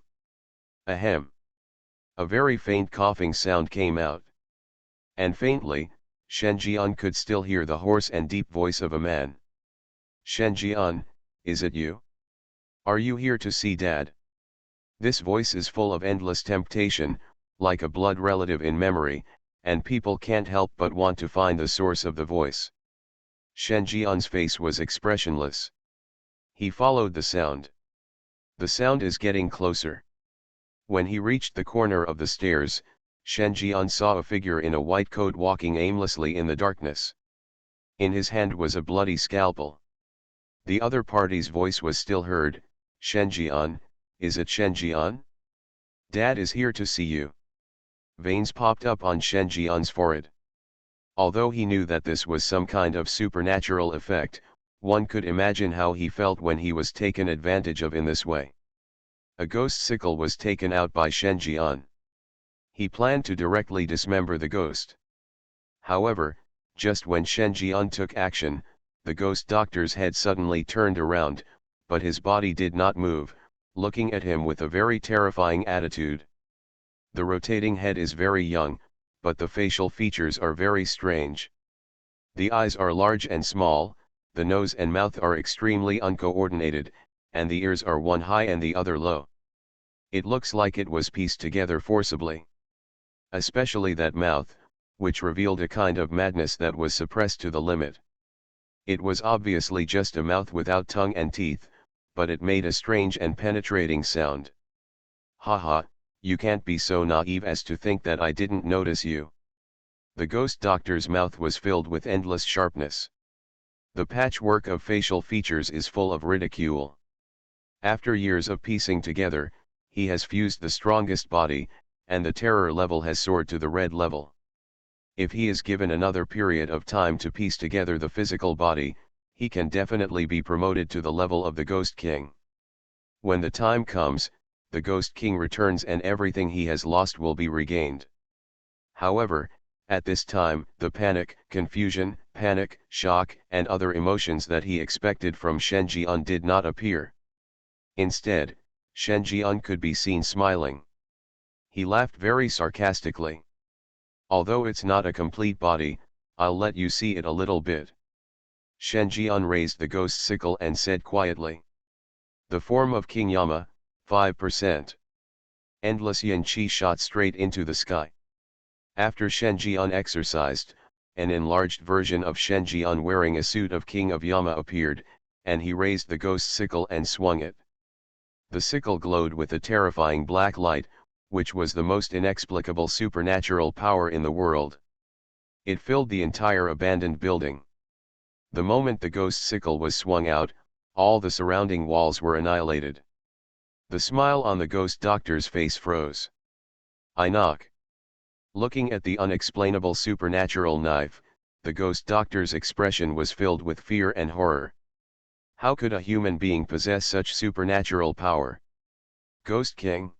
Ahem. A very faint coughing sound came out. And faintly, Shen Jian could still hear the hoarse and deep voice of a man. Shen Jian, is it you? Are you here to see Dad? This voice is full of endless temptation, like a blood relative in memory, and people can't help but want to find the source of the voice. Shen Jian's face was expressionless. He followed the sound. The sound is getting closer. When he reached the corner of the stairs, Shen Jian saw a figure in a white coat walking aimlessly in the darkness. In his hand was a bloody scalpel. The other party's voice was still heard. Shen Jian, is it Shen Jian? Dad is here to see you. Veins popped up on Shen Jian's forehead. Although he knew that this was some kind of supernatural effect, one could imagine how he felt when he was taken advantage of in this way. A ghost sickle was taken out by Shen Jian. He planned to directly dismember the ghost. However, just when Shen Jian took action, the ghost doctor's head suddenly turned around, but his body did not move, looking at him with a very terrifying attitude. The rotating head is very young, but the facial features are very strange. The eyes are large and small, the nose and mouth are extremely uncoordinated, and the ears are one high and the other low. It looks like it was pieced together forcibly. Especially that mouth, which revealed a kind of madness that was suppressed to the limit. It was obviously just a mouth without tongue and teeth, but it made a strange and penetrating sound. Haha, you can't be so naive as to think that I didn't notice you. The ghost doctor's mouth was filled with endless sharpness. The patchwork of facial features is full of ridicule. After years of piecing together, he has fused the strongest body, and the terror level has soared to the red level. If he is given another period of time to piece together the physical body, he can definitely be promoted to the level of the Ghost King. When the time comes, the Ghost King returns and everything he has lost will be regained. However, at this time, the panic, confusion, shock, and other emotions that he expected from Shen Jian did not appear. Instead, Shen Jian could be seen smiling. He laughed very sarcastically. Although it's not a complete body, I'll let you see it a little bit. Shen Jian raised the ghost sickle and said quietly. The form of King Yama, 5%. Endless yin qi shot straight into the sky. After Shen Jian exercised, an enlarged version of Shen Jian wearing a suit of King of Yama appeared, and he raised the ghost sickle and swung it. The sickle glowed with a terrifying black light, which was the most inexplicable supernatural power in the world. It filled the entire abandoned building. The moment the ghost sickle was swung out, all the surrounding walls were annihilated. The smile on the ghost doctor's face froze. I knock. Looking at the unexplainable supernatural knife, the ghost doctor's expression was filled with fear and horror. How could a human being possess such supernatural power? Ghost King?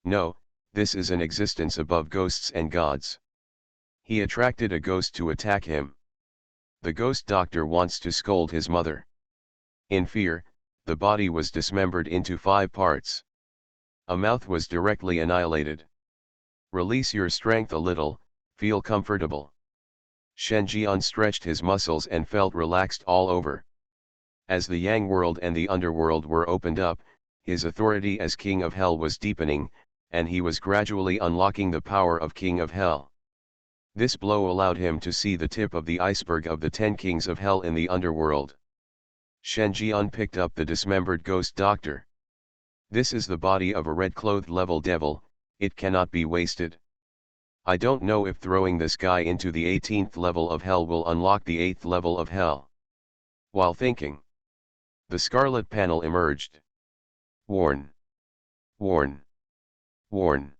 No, this is an existence above ghosts and gods. He attracted a ghost to attack him. The ghost doctor wants to scold his mother. In fear, the body was dismembered into 5 parts. A mouth was directly annihilated. Release your strength a little, feel comfortable. Shen Jian stretched his muscles and felt relaxed all over. As the Yang world and the underworld were opened up, his authority as King of Hell was deepening, and he was gradually unlocking the power of King of Hell. This blow allowed him to see the tip of the iceberg of the 10 kings of Hell in the underworld. Shen Jian picked up the dismembered ghost doctor. This is the body of a red-clothed level devil, it cannot be wasted. I don't know if throwing this guy into the 18th level of Hell will unlock the 8th level of Hell. While thinking, the scarlet panel emerged. Warn. Warn. Warn.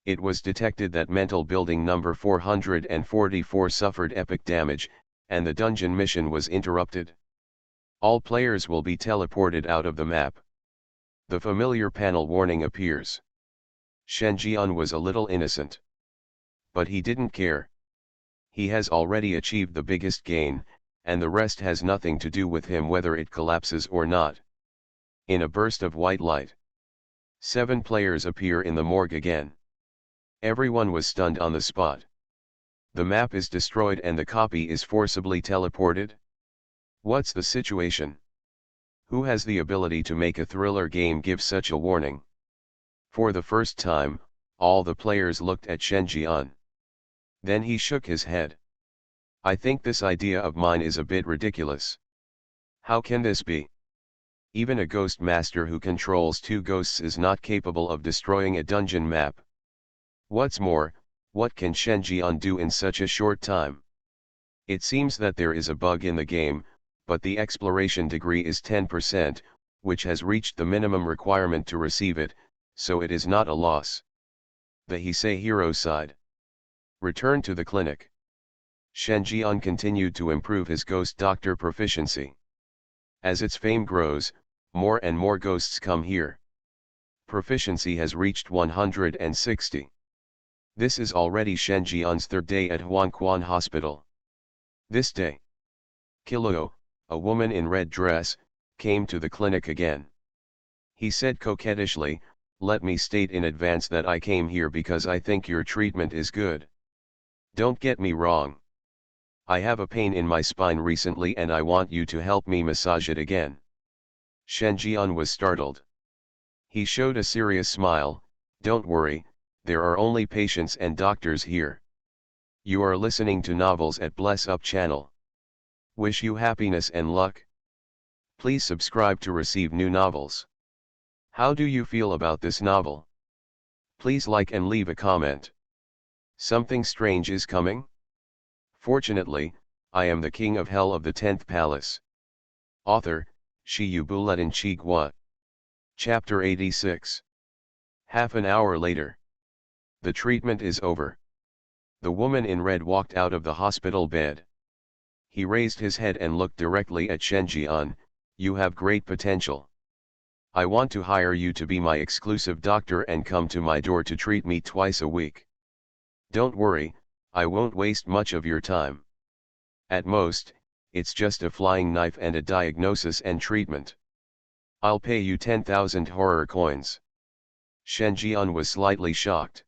It was detected that mental building number 444 suffered epic damage, and the dungeon mission was interrupted. All players will be teleported out of the map. The familiar panel warning appears. Shen Jian was a little innocent. But he didn't care. He has already achieved the biggest gain, and the rest has nothing to do with him whether it collapses or not. In a burst of white light, 7 players appear in the morgue again. Everyone was stunned on the spot. The map is destroyed and the copy is forcibly teleported? What's the situation? Who has the ability to make a thriller game give such a warning? For the first time, all the players looked at Shen Jian. Then he shook his head. I think this idea of mine is a bit ridiculous. How can this be? Even a ghost master who controls 2 ghosts is not capable of destroying a dungeon map. What's more, what can Shen Jian do in such a short time? It seems that there is a bug in the game, but the exploration degree is 10%, which has reached the minimum requirement to receive it, so it is not a loss. The Heisei hero sighed. Return to the clinic. Shen Jian continued to improve his ghost doctor proficiency. As its fame grows, more and more ghosts come here. Proficiency has reached 160. This is already Shen Jian's third day at Huangquan Hospital. This day, Kilo, a woman in red dress, came to the clinic again. He said coquettishly, "Let me state in advance that I came here because I think your treatment is good. Don't get me wrong. I have a pain in my spine recently and I want you to help me massage it again." Shen Jian was startled. He showed a serious smile. "Don't worry, there are only patients and doctors here. You are listening to novels at Bless Up channel. Wish you happiness and luck. Please subscribe to receive new novels. How do you feel about this novel? Please like and leave a comment. Something strange is coming? Fortunately, I am the king of hell of the 10th palace." Author, Shi Buletin Chigua. Chapter 86. Half an hour later. The treatment is over. The woman in red walked out of the hospital bed. He raised his head and looked directly at Shen Jian. "You have great potential. I want to hire you to be my exclusive doctor and come to my door to treat me twice a week. Don't worry, I won't waste much of your time. At most, it's just a flying knife and a diagnosis and treatment. I'll pay you 10,000 horror coins." Shen Jian was slightly shocked.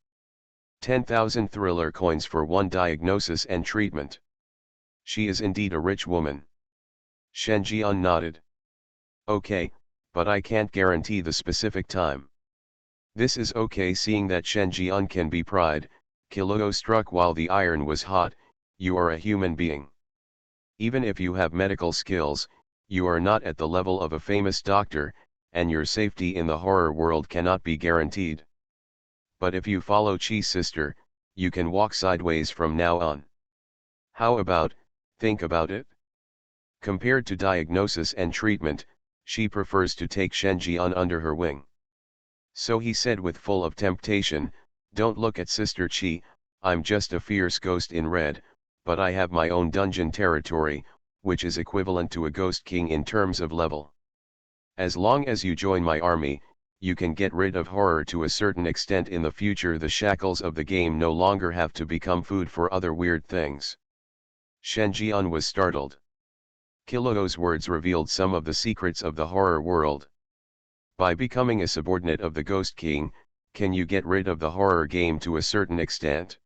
10,000 thriller coins for one diagnosis and treatment. She is indeed a rich woman. Shen Jian nodded. "Okay, but I can't guarantee the specific time." This is okay. Seeing that Shen Jian can be pried, Kilo struck while the iron was hot. "You are a human being. Even if you have medical skills, you are not at the level of a famous doctor, and your safety in the horror world cannot be guaranteed. But if you follow Chi's sister, you can walk sideways from now on. How about, think about it?" Compared to diagnosis and treatment, she prefers to take Shen Jian under her wing. So he said with full of temptation, "Don't look at Sister Chi, I'm just a fierce ghost in red, but I have my own dungeon territory, which is equivalent to a ghost king in terms of level. As long as you join my army, you can get rid of horror to a certain extent. In the future the shackles of the game no longer have to become food for other weird things." Shen Jian was startled. Kilo's words revealed some of the secrets of the horror world. By becoming a subordinate of the Ghost King, can you get rid of the horror game to a certain extent?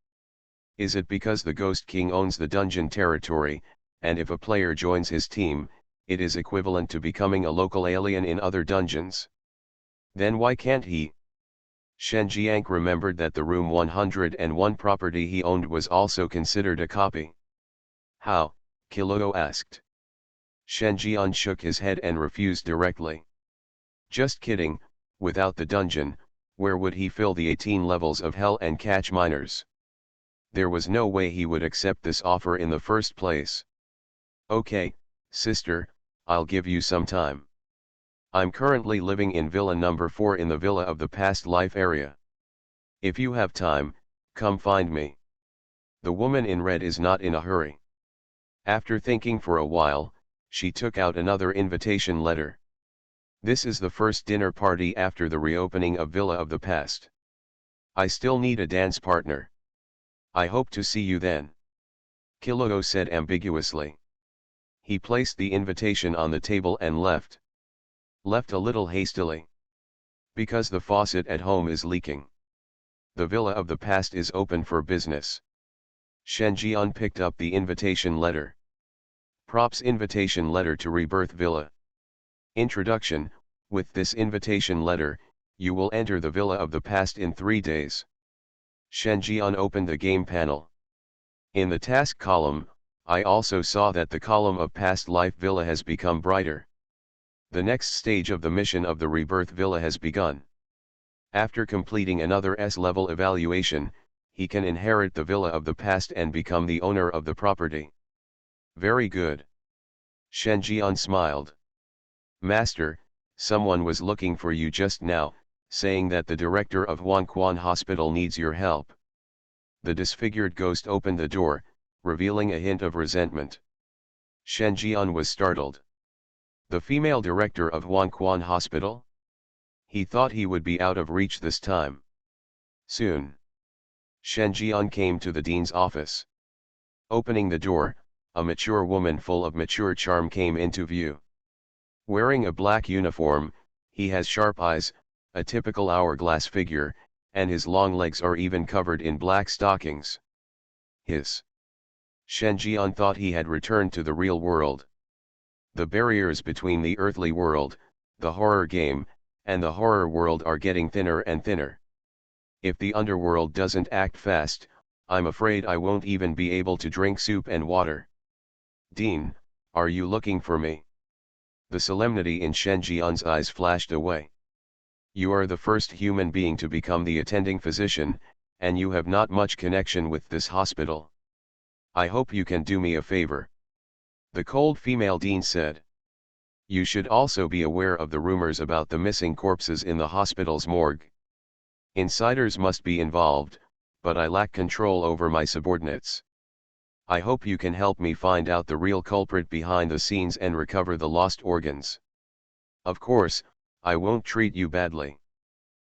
Is it because the Ghost King owns the dungeon territory, and if a player joins his team, it is equivalent to becoming a local alien in other dungeons? Then why can't he? Shen Jiang remembered that the Room 101 property he owned was also considered a copy. "How?" Kilo asked. Shen Jian shook his head and refused directly. "Just kidding, without the dungeon, where would he fill the 18 levels of hell and catch minors? There was no way he would accept this offer in the first place." "Okay, sister, I'll give you some time. I'm currently living in Villa number 4 in the Villa of the Past Life area. If you have time, come find me." The woman in red is not in a hurry. After thinking for a while, she took out another invitation letter. "This is the first dinner party after the reopening of Villa of the Past. I still need a dance partner. I hope to see you then," Kilo said ambiguously. He placed the invitation on the table and left. Left a little hastily. Because the faucet at home is leaking. The Villa of the Past is open for business. Shen Jian picked up the invitation letter. Props invitation letter to Rebirth Villa. Introduction: with this invitation letter, you will enter the Villa of the Past in 3 days. Shen Jian opened the game panel. In the task column, I also saw that the column of Past Life Villa has become brighter. The next stage of the mission of the Rebirth Villa has begun. After completing another S-level evaluation, he can inherit the Villa of the Past and become the owner of the property. Very good. Shen Jian smiled. "Master, someone was looking for you just now, saying that the director of Huangquan Hospital needs your help." The disfigured ghost opened the door. revealing a hint of resentment. Shen Jian was startled. The female director of Huangquan Hospital? He thought he would be out of reach this time. Soon. Shen Jian came to the dean's office. Opening the door, a mature woman full of mature charm came into view. Wearing a black uniform, he has sharp eyes, a typical hourglass figure, and his long legs are even covered in black stockings. Shen Jian thought he had returned to the real world. The barriers between the earthly world, the horror game, and the horror world are getting thinner and thinner. If the underworld doesn't act fast, I'm afraid I won't even be able to drink soup and water. Dean, are you looking for me? The solemnity in Shen Jian's eyes flashed away. You are the first human being to become the attending physician, and you have not much connection with this hospital. I hope you can do me a favor. The cold female dean said. You should also be aware of the rumors about the missing corpses in the hospital's morgue. Insiders must be involved, but I lack control over my subordinates. I hope you can help me find out the real culprit behind the scenes and recover the lost organs. Of course, I won't treat you badly.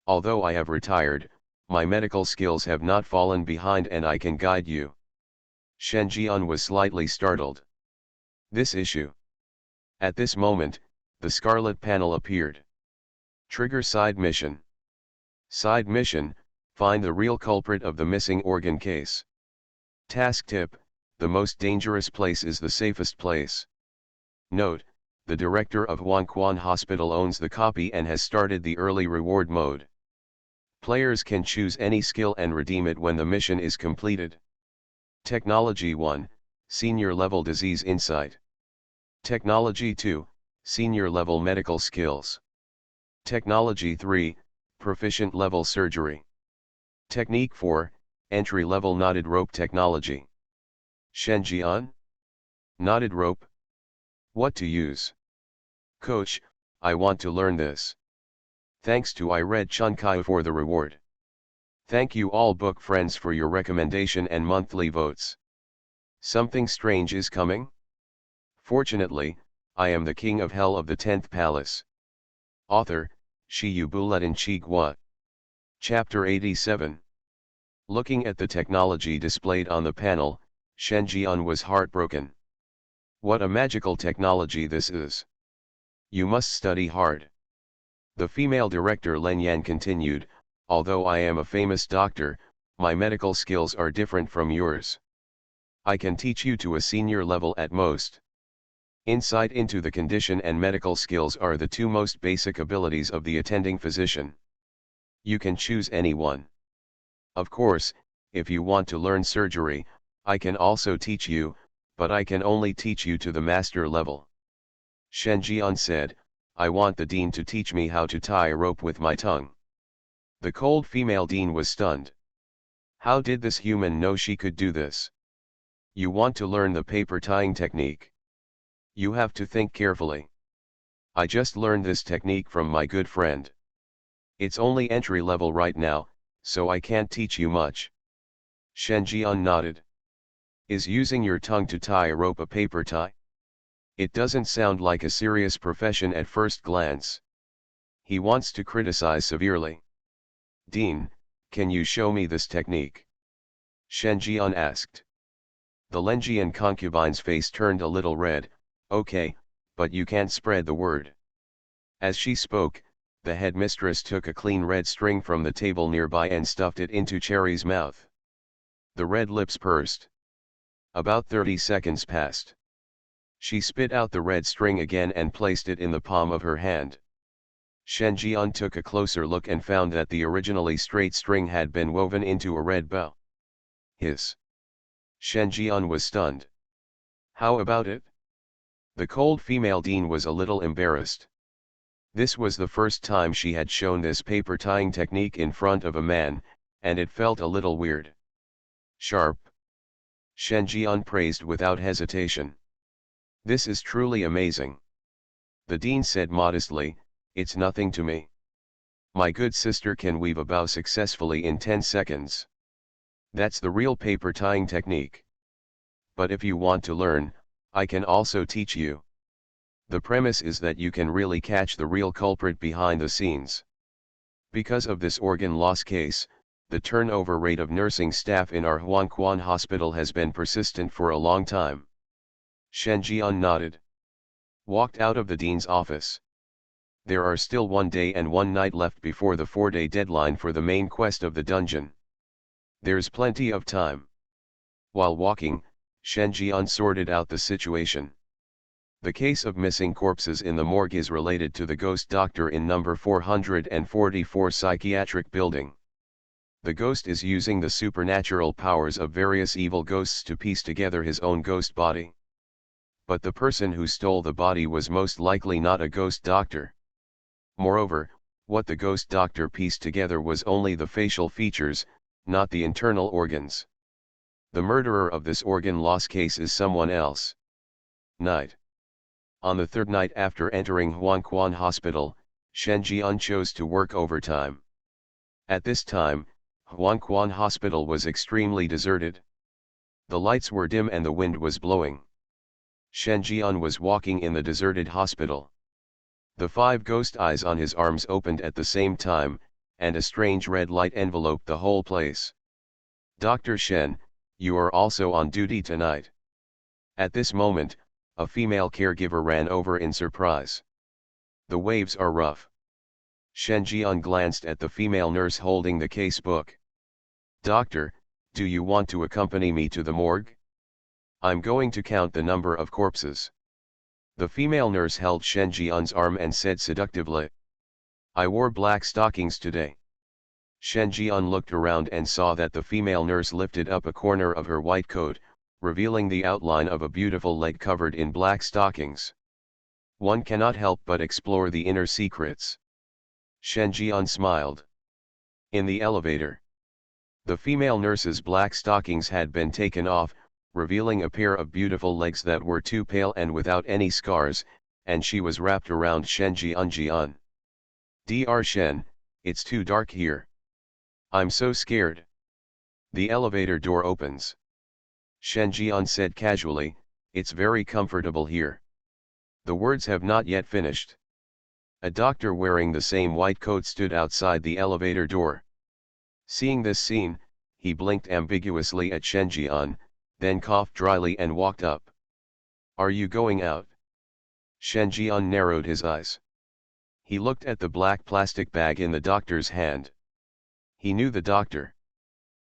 Although I have retired, my medical skills have not fallen behind and I can guide you. Shen Jian was slightly startled. This issue. At this moment, the scarlet panel appeared. Trigger side mission. Side mission, find the real culprit of the missing organ case. Task tip, the most dangerous place is the safest place. Note, the director of Huangquan Hospital owns the copy and has started the early reward mode. Players can choose any skill and redeem it when the mission is completed. Technology 1, Senior Level Disease Insight. Technology 2, Senior Level Medical Skills. Technology 3, Proficient Level Surgery. Technique 4, Entry Level Knotted Rope Technology. Shen Jian? Knotted rope? What to use? Coach, I want to learn this. Thanks to I read Chun Kai for the reward. Thank you all book friends for your recommendation and monthly votes. Something strange is coming? Fortunately, I am the king of hell of the 10th palace. Author, Shi Yu Buletin Chi Gua. Chapter 87. Looking at the technology displayed on the panel, Shen Jian was heartbroken. What a magical technology this is. You must study hard. The female director Len Yan continued, although I am a famous doctor, my medical skills are different from yours. I can teach you to a senior level at most. Insight into the condition and medical skills are the two most basic abilities of the attending physician. You can choose any one. Of course, if you want to learn surgery, I can also teach you, but I can only teach you to the master level. Shen Jian said, I want the dean to teach me how to tie a rope with my tongue. The cold female dean was stunned. How did this human know she could do this? You want to learn the paper tying technique? You have to think carefully. I just learned this technique from my good friend. It's only entry level right now, so I can't teach you much. Shen Jian nodded. Is using your tongue to tie a rope a paper tie? It doesn't sound like a serious profession at first glance. He wants to criticize severely. Dean, can you show me this technique? Shen Jian asked. The Lenjian concubine's face turned a little red. Okay, but you can't spread the word. As she spoke, the headmistress took a clean red string from the table nearby and stuffed it into Cherry's mouth. The red lips pursed. About 30 seconds passed. She spit out the red string again and placed it in the palm of her hand. Shen Jian took a closer look and found that the originally straight string had been woven into a red bow. Shen Jian was stunned. How about it? The cold female dean was a little embarrassed. This was the first time she had shown this paper tying technique in front of a man, and it felt a little weird. Sharp. Shen Jian praised without hesitation. This is truly amazing. The dean said modestly, it's nothing to me. My good sister can weave a bow successfully in 10 seconds. That's the real paper tying technique. But if you want to learn, I can also teach you. The premise is that you can really catch the real culprit behind the scenes. Because of this organ loss case, the turnover rate of nursing staff in our Huangquan hospital has been persistent for a long time. Shen Jian nodded. Walked out of the dean's office. There are still 1 day and 1 night left before the 4-day deadline for the main quest of the dungeon. There's plenty of time. While walking, Shen Jian sorted out the situation. The case of missing corpses in the morgue is related to the ghost doctor in number 444 psychiatric building. The ghost is using the supernatural powers of various evil ghosts to piece together his own ghost body. But the person who stole the body was most likely not a ghost doctor. Moreover, what the ghost doctor pieced together was only the facial features, not the internal organs. The murderer of this organ loss case is someone else. Night. On the 3rd night after entering Huangquan Hospital, Shen Jian chose to work overtime. At this time, Huangquan Hospital was extremely deserted. The lights were dim and the wind was blowing. Shen Jian was walking in the deserted hospital. The 5 ghost eyes on his arms opened at the same time, and a strange red light enveloped the whole place. Dr. Shen, you are also on duty tonight. At this moment, a female caregiver ran over in surprise. The waves are rough. Shen Jian glanced at the female nurse holding the case book. Doctor, do you want to accompany me to the morgue? I'm going to count the number of corpses. The female nurse held Shen Jian's arm and said seductively. I wore black stockings today. Shen Jian looked around and saw that the female nurse lifted up a corner of her white coat, revealing the outline of a beautiful leg covered in black stockings. One cannot help but explore the inner secrets. Shen Jian smiled. In the elevator. The female nurse's black stockings had been taken off, revealing a pair of beautiful legs that were too pale and without any scars, and she was wrapped around Shen Jian. Dr. Shen, it's too dark here. I'm so scared. The elevator door opens. Shen Jian said casually, it's very comfortable here. The words have not yet finished. A doctor wearing the same white coat stood outside the elevator door. Seeing this scene, he blinked ambiguously at Shen Jian, then coughed dryly and walked up. Are you going out? Shen Jian narrowed his eyes. He looked at the black plastic bag in the doctor's hand. He knew the doctor.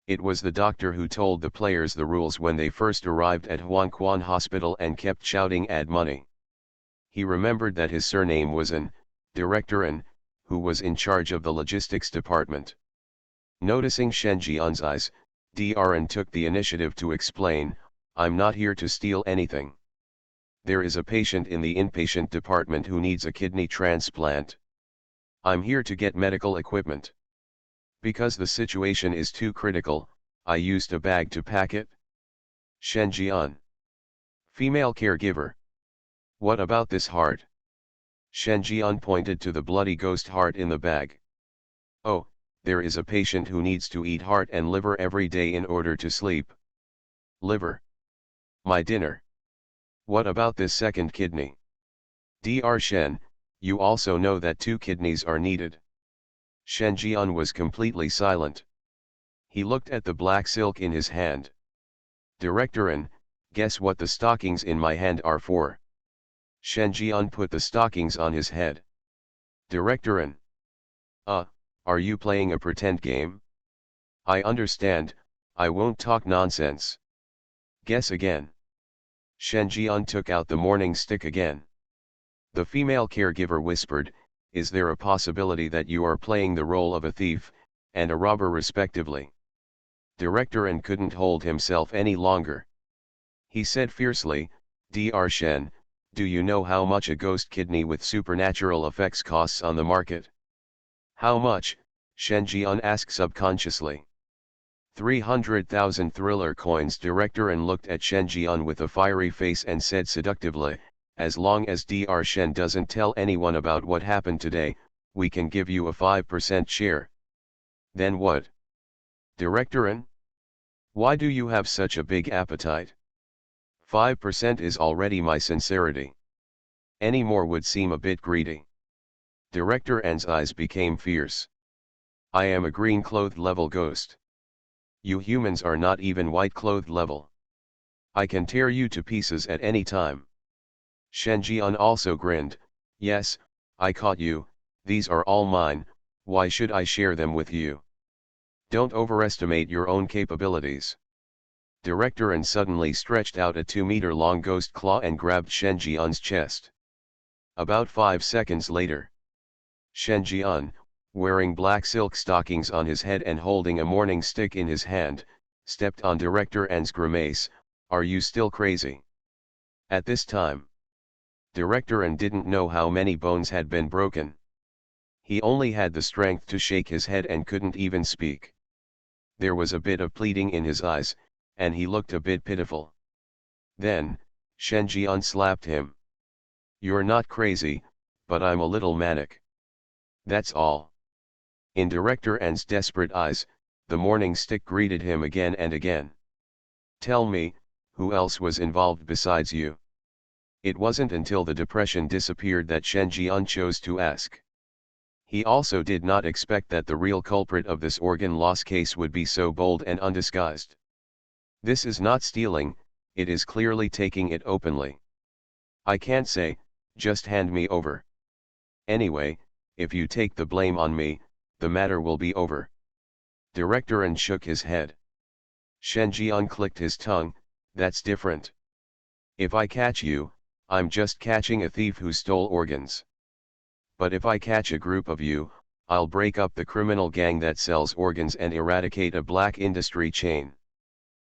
It was the doctor who told the players the rules when they first arrived at Huangquan Hospital and kept shouting add money. He remembered that his surname was An, Director An, who was in charge of the logistics department. Noticing Shen Jian's eyes, Dr. An took the initiative to explain, I'm not here to steal anything. There is a patient in the inpatient department who needs a kidney transplant. I'm here to get medical equipment. Because the situation is too critical, I used a bag to pack it. Shen Jian. Female caregiver. What about this heart? Shen Jian pointed to the bloody ghost heart in the bag. Oh, there is a patient who needs to eat heart and liver every day in order to sleep. Liver. My dinner. What about this second kidney? Dr. Shen, you also know that 2 kidneys are needed. Shen Jian was completely silent. He looked at the black silk in his hand. Director An, guess what the stockings in my hand are for? Shen Jian put the stockings on his head. Director An. Are you playing a pretend game? I understand, I won't talk nonsense. Guess again. Shen Jian took out the morning stick again. The female caregiver whispered, is there a possibility that you are playing the role of a thief and a robber respectively? Director An couldn't hold himself any longer. He said fiercely, Dr. Shen, do you know how much a ghost kidney with supernatural effects costs on the market? How much? Shen Jian asked subconsciously. 300,000 thriller coins. Director An looked at Shen Jian with a fiery face and said seductively, as long as Dr. Shen doesn't tell anyone about what happened today, we can give you a 5% share. Then what? Director An? Why do you have such a big appetite? 5% is already my sincerity. Any more would seem a bit greedy. Director N's eyes became fierce. I am a green-clothed level ghost. You humans are not even white-clothed level. I can tear you to pieces at any time. Shen Jian also grinned. Yes, I caught you, these are all mine, why should I share them with you? Don't overestimate your own capabilities. Director N suddenly stretched out a 2-meter-long ghost claw and grabbed Shen Jian's chest. About 5 seconds later, Shen Jian, wearing black silk stockings on his head and holding a morning stick in his hand, stepped on Director N's grimace. Are you still crazy? At this time, Director N didn't know how many bones had been broken. He only had the strength to shake his head and couldn't even speak. There was a bit of pleading in his eyes, and he looked a bit pitiful. Then, Shen Jian slapped him. You're not crazy, but I'm a little manic. That's all. In Director N's desperate eyes, the morning stick greeted him again and again. Tell me, who else was involved besides you? It wasn't until the depression disappeared that Shen Jian chose to ask. He also did not expect that the real culprit of this organ loss case would be so bold and undisguised. This is not stealing, it is clearly taking it openly. I can't say, just hand me over. Anyway, if you take the blame on me, the matter will be over. Director N shook his head. Shen Jian clicked his tongue. That's different. If I catch you, I'm just catching a thief who stole organs. But if I catch a group of you, I'll break up the criminal gang that sells organs and eradicate a black industry chain.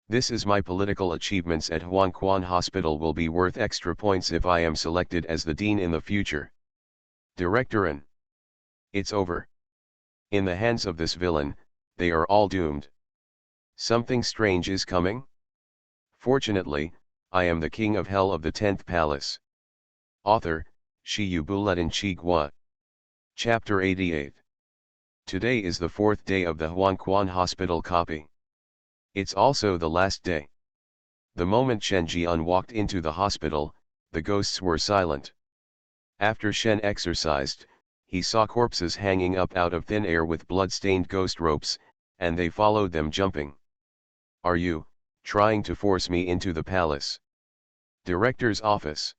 This is my political achievements at Huangquan Hospital will be worth extra points if I am selected as the dean in the future. Director N. It's over. In the hands of this villain, they are all doomed. Something strange is coming? Fortunately, I am the king of hell of the 10th palace. Author, Shi Buletin Chi Gua. Chapter 88. Today is the 4th day of the Huangquan Hospital copy. It's also the last day. The moment Shen Jian walked into the hospital, the ghosts were silent. After Shen exorcised, he saw corpses hanging up out of thin air with blood-stained ghost ropes, and they followed them jumping. Are you trying to force me into the palace? Director's office.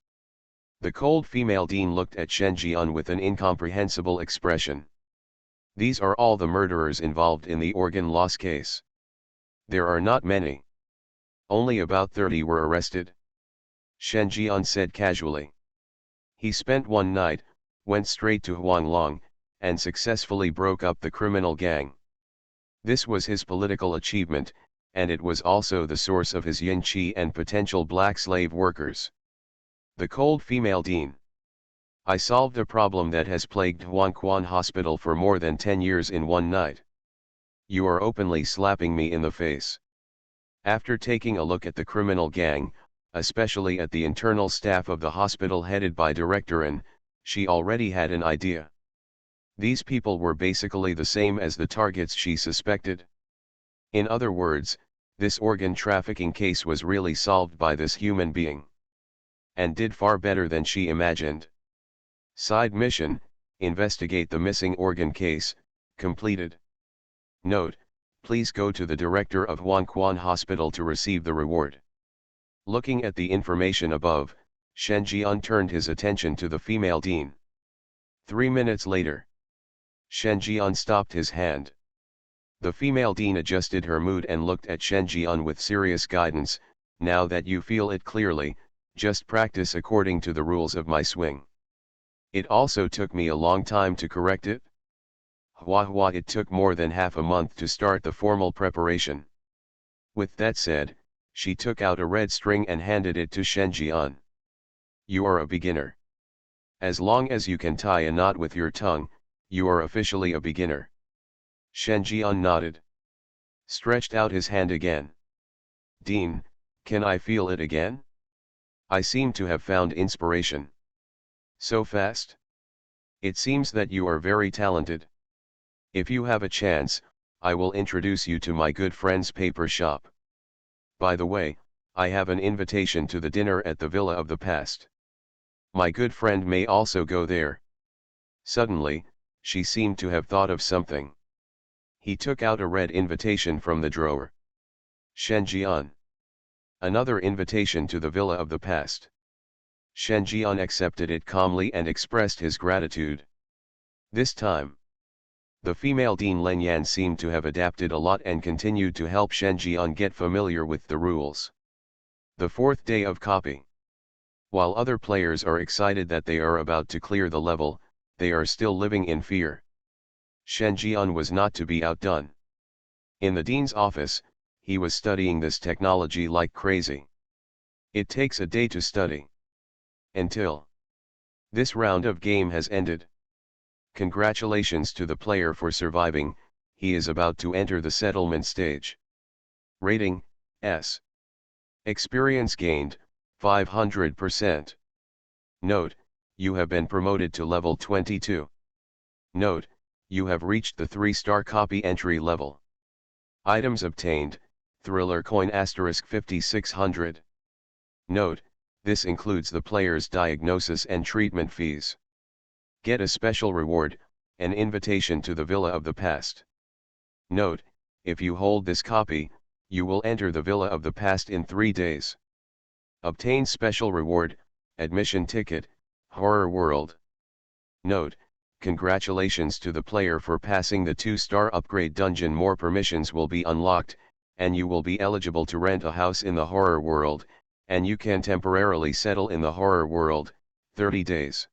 The cold female dean looked at Shen Jian with an incomprehensible expression. These are all the murderers involved in the organ loss case. There are not many. Only about 30 were arrested. Shen Jian said casually. He spent one night, went straight to Huanglong, and successfully broke up the criminal gang. This was his political achievement, and it was also the source of his yin qi and potential black slave workers. The cold female dean. I solved a problem that has plagued Huangquan Hospital for more than 10 years in one night. You are openly slapping me in the face. After taking a look at the criminal gang, especially at the internal staff of the hospital headed by Director N, she already had an idea. These people were basically the same as the targets she suspected. In other words, this organ trafficking case was really solved by this human being. And did far better than she imagined. Side mission, investigate the missing organ case, completed. Note, please go to the director of Huangquan Hospital to receive the reward. Looking at the information above, Shen Jian turned his attention to the female dean. 3 minutes later, Shen Jian stopped his hand. The female dean adjusted her mood and looked at Shen Jian with serious guidance. Now that you feel it clearly, just practice according to the rules of my swing. It also took me a long time to correct it. It took more than half a month to start the formal preparation. With that said, she took out a red string and handed it to Shen Jian. You are a beginner. As long as you can tie a knot with your tongue, you are officially a beginner. Shen Jian nodded. Stretched out his hand again. Dean, can I feel it again? I seem to have found inspiration. So fast? It seems that you are very talented. If you have a chance, I will introduce you to my good friend's paper shop. By the way, I have an invitation to the dinner at the Villa of the Past. My good friend may also go there. Suddenly, she seemed to have thought of something. He took out a red invitation from the drawer. Shenjian. Another invitation to the Villa of the Past. Shenjian accepted it calmly and expressed his gratitude. This time, the female Dean Lenyan seemed to have adapted a lot and continued to help Shenjian get familiar with the rules. The fourth day of copy. While other players are excited that they are about to clear the level, they are still living in fear. Shenjian was not to be outdone. In the dean's office, he was studying this technology like crazy. It takes a day to study. Until this round of game has ended. Congratulations to the player for surviving, he is about to enter the settlement stage. Rating, S. Experience gained, 500%. Note, you have been promoted to level 22. Note, you have reached the 3-star copy entry level. Items obtained, Thriller Coin * 5600. Note, this includes the player's diagnosis and treatment fees. Get a special reward, an invitation to the Villa of the Past. Note, if you hold this copy, you will enter the Villa of the Past in 3 days. Obtain special reward, admission ticket, Horror World. Note, congratulations to the player for passing the 2-star upgrade dungeon. More permissions will be unlocked, and you will be eligible to rent a house in the Horror World, and you can temporarily settle in the Horror World, 30 days.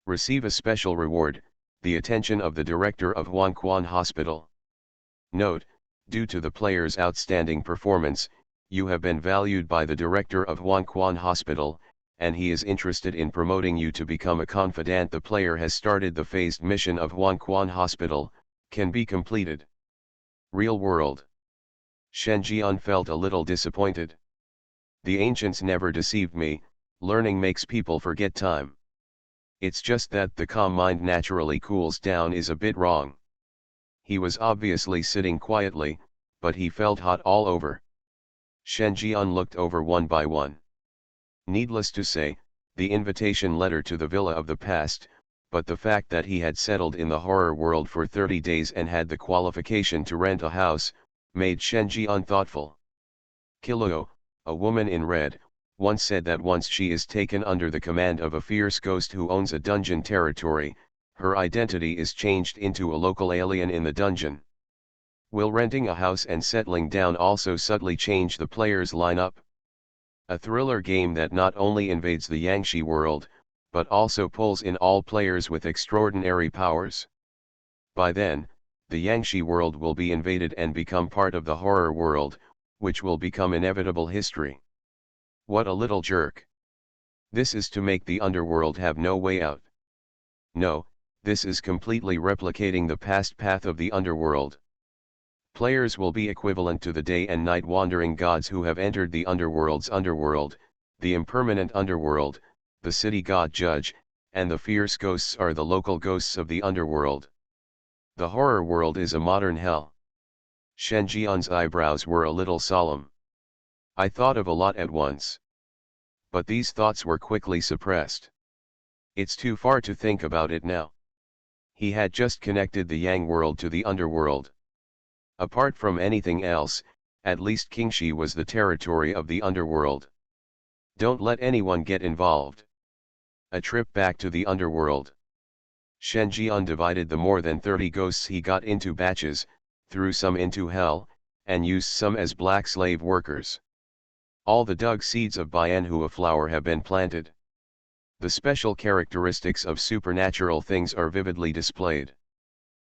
Receive a special reward, the attention of the director of Huangquan Hospital. Note, due to the player's outstanding performance, you have been valued by the director of Huangquan Hospital, and he is interested in promoting you to become a confidant. The player has started the phased mission of Huangquan Hospital, can be completed. Real world. Shenjian felt a little disappointed. The ancients never deceived me, learning makes people forget time. It's just that the calm mind naturally cools down is a bit wrong. He was obviously sitting quietly, but he felt hot all over. Shenjian looked over one by one. Needless to say, the invitation letter to the Villa of the Past, but the fact that he had settled in the Horror World for 30 days and had the qualification to rent a house, made Shenjian thoughtful. Kilo, a woman in red, once said that once she is taken under the command of a fierce ghost who owns a dungeon territory, her identity is changed into a local alien in the dungeon. Will renting a house and settling down also subtly change the player's lineup? A thriller game that not only invades the Yangshi world, but also pulls in all players with extraordinary powers. By then, the Yangshi world will be invaded and become part of the Horror World, which will become inevitable history. What a little jerk. This is to make the underworld have no way out. No, this is completely replicating the past path of the underworld. Players will be equivalent to the day and night wandering gods who have entered the underworld's underworld, the impermanent underworld, the city god judge, and the fierce ghosts are the local ghosts of the underworld. The Horror World is a modern hell. Shenjian's eyebrows were a little solemn. I thought of a lot at once. But these thoughts were quickly suppressed. It's too far to think about it now. He had just connected the Yang world to the underworld. Apart from anything else, at least Qingxi was the territory of the underworld. Don't let anyone get involved. A trip back to the underworld. Shenjian divided the more than 30 ghosts he got into batches, threw some into hell, and used some as black slave workers. All the dug seeds of Bianhua flower have been planted. The special characteristics of supernatural things are vividly displayed.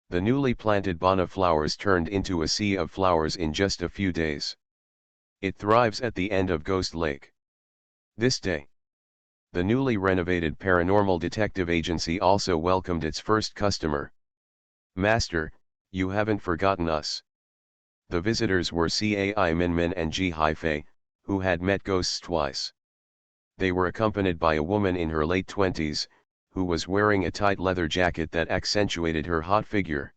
The newly planted Bana flowers turned into a sea of flowers in just a few days. It thrives at the end of Ghost Lake. This day, the newly renovated paranormal detective agency also welcomed its first customer. Master, you haven't forgotten us. The visitors were Cai Minmin and Ji Haifei, who had met ghosts twice. They were accompanied by a woman in her late 20s, who was wearing a tight leather jacket that accentuated her hot figure.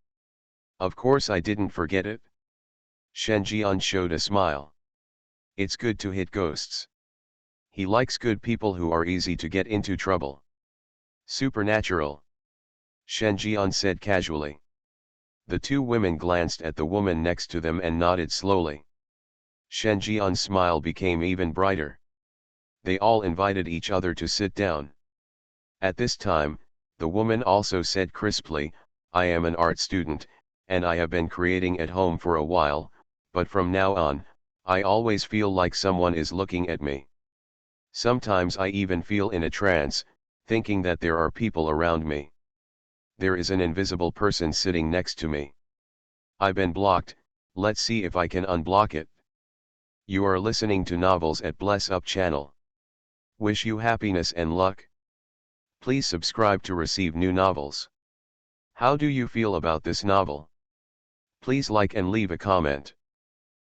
Of course I didn't forget it. Shenjian showed a smile. It's good to hit ghosts. He likes good people who are easy to get into trouble. Supernatural. Shen Jian said casually. The two women glanced at the woman next to them and nodded slowly. Shen Jian's smile became even brighter. They all invited each other to sit down. At this time, the woman also said crisply, I am an art student, and I have been creating at home for a while, but from now on, I always feel like someone is looking at me. Sometimes I even feel in a trance, thinking that there are people around me. There is an invisible person sitting next to me. I've been blocked, let's see if I can unblock it. You are listening to Novels at Bless Up channel. Wish you happiness and luck. Please subscribe to receive new novels. How do you feel about this novel? Please like and leave a comment.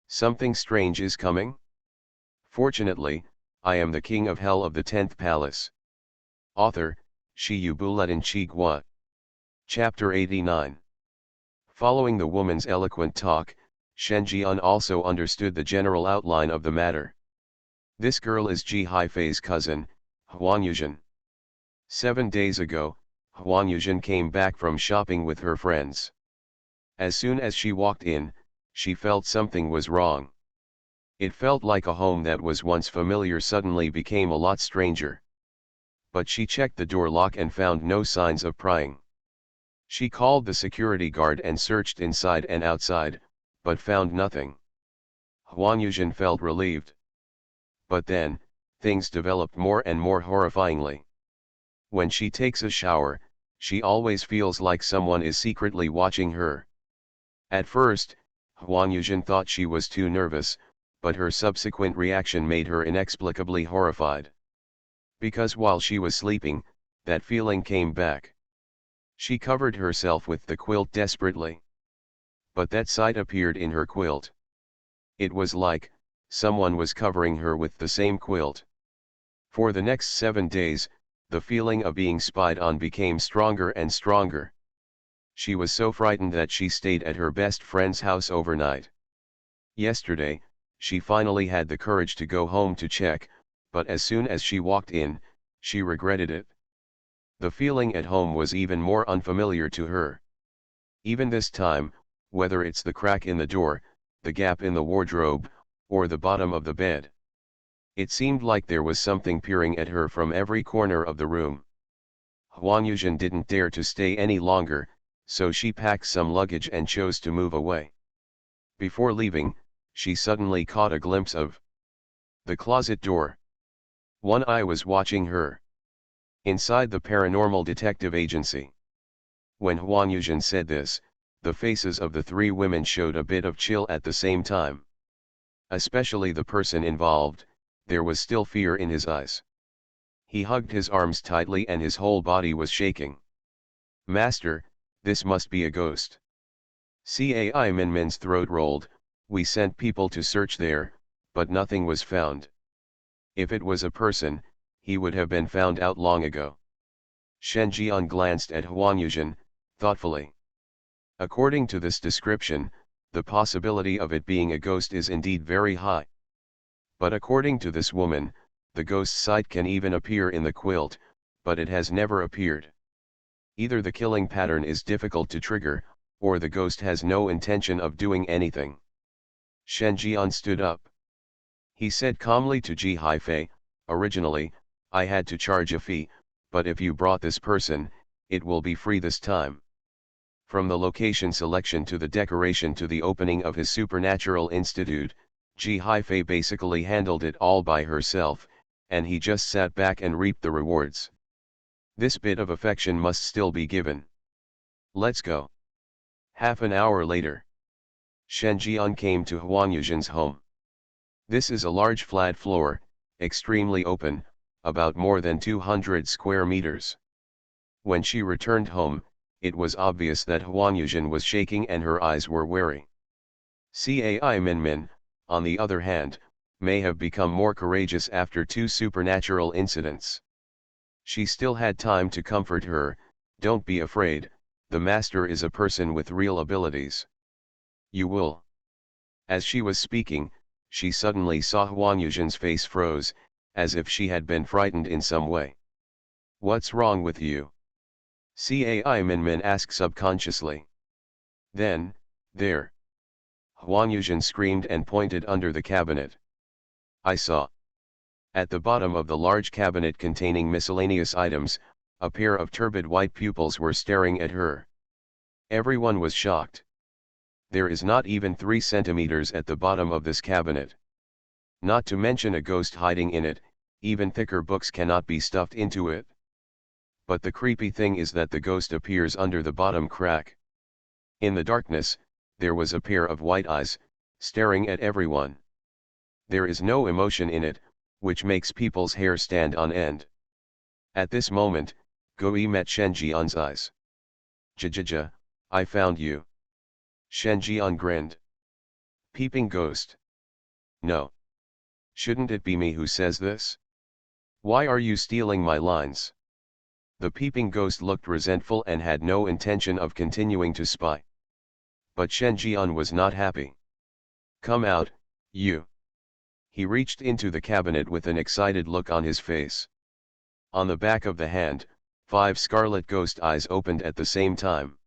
Something strange is coming? Fortunately, I am the king of hell of the 10th palace. Author, Shi Buletin Chigua. Chapter 89. Following the woman's eloquent talk, Shen Jian also understood the general outline of the matter. This girl is Ji Haifei's cousin, Huan Yuzhen. 7 days ago, Huan Yuzhen came back from shopping with her friends. As soon as she walked in, she felt something was wrong. It felt like a home that was once familiar suddenly became a lot stranger. But she checked the door lock and found no signs of prying. She called the security guard and searched inside and outside, but found nothing. Huan Yuzhen felt relieved. But then, things developed more and more horrifyingly. When she takes a shower, she always feels like someone is secretly watching her. At first, Huan Yuzhen thought she was too nervous, but her subsequent reaction made her inexplicably horrified. Because while she was sleeping, that feeling came back. She covered herself with the quilt desperately. But that sight appeared in her quilt. It was like, someone was covering her with the same quilt. For the next 7 days, the feeling of being spied on became stronger and stronger. She was so frightened that she stayed at her best friend's house overnight. Yesterday, she finally had the courage to go home to check, but as soon as she walked in, she regretted it. The feeling at home was even more unfamiliar to her. Even this time, whether it's the crack in the door, the gap in the wardrobe, or the bottom of the bed. It seemed like there was something peering at her from every corner of the room. Huan Yuzhen didn't dare to stay any longer, so she packed some luggage and chose to move away. Before leaving, she suddenly caught a glimpse of the closet door. One eye was watching her. Inside the paranormal detective agency. When Huan Yuzhen said this, the faces of the 3 women showed a bit of chill at the same time. Especially the person involved, there was still fear in his eyes. He hugged his arms tightly and his whole body was shaking. Master, this must be a ghost. Cai Minmin's throat rolled, we sent people to search there, but nothing was found. If it was a person, he would have been found out long ago. Shen Jian glanced at Huan Yuzhen, thoughtfully. According to this description, the possibility of it being a ghost is indeed very high. But according to this woman, the ghost sight can even appear in the quilt, but it has never appeared. Either the killing pattern is difficult to trigger, or the ghost has no intention of doing anything. Shen Jian stood up. He said calmly to Ji Haifei, originally, I had to charge a fee, but if you brought this person, it will be free this time. From the location selection to the decoration to the opening of his supernatural institute, Ji Haifei basically handled it all by herself, and he just sat back and reaped the rewards. This bit of affection must still be given. Let's go. Half an hour later, Shen Jian came to Huan Yuzhen's home. This is a large flat floor, extremely open, about more than 200 square meters. When she returned home, it was obvious that Huan Yuzhen was shaking and her eyes were wary. Cai Minmin, on the other hand, may have become more courageous after 2 supernatural incidents. She still had time to comfort her, don't be afraid, the master is a person with real abilities. You will. As she was speaking, she suddenly saw Huang Yuzhen's face froze, as if she had been frightened in some way. "What's wrong with you?" Cai Minmin asked subconsciously. Then, there. Huang Yuzhen screamed and pointed under the cabinet. I saw. At the bottom of the large cabinet containing miscellaneous items, a pair of turbid white pupils were staring at her. Everyone was shocked. There is not even 3 centimeters at the bottom of this cabinet. Not to mention a ghost hiding in it, even thicker books cannot be stuffed into it. But the creepy thing is that the ghost appears under the bottom crack. In the darkness, there was a pair of white eyes, staring at everyone. There is no emotion in it, which makes people's hair stand on end. At this moment, Gui met Shen Jian's eyes. "Jajaja, I found you." Shen Jian grinned. "Peeping ghost. No. Shouldn't it be me who says this? Why are you stealing my lines?" The peeping ghost looked resentful and had no intention of continuing to spy. But Shen Jian was not happy. "Come out, you." He reached into the cabinet with an excited look on his face. On the back of the hand, 5 scarlet ghost eyes opened at the same time.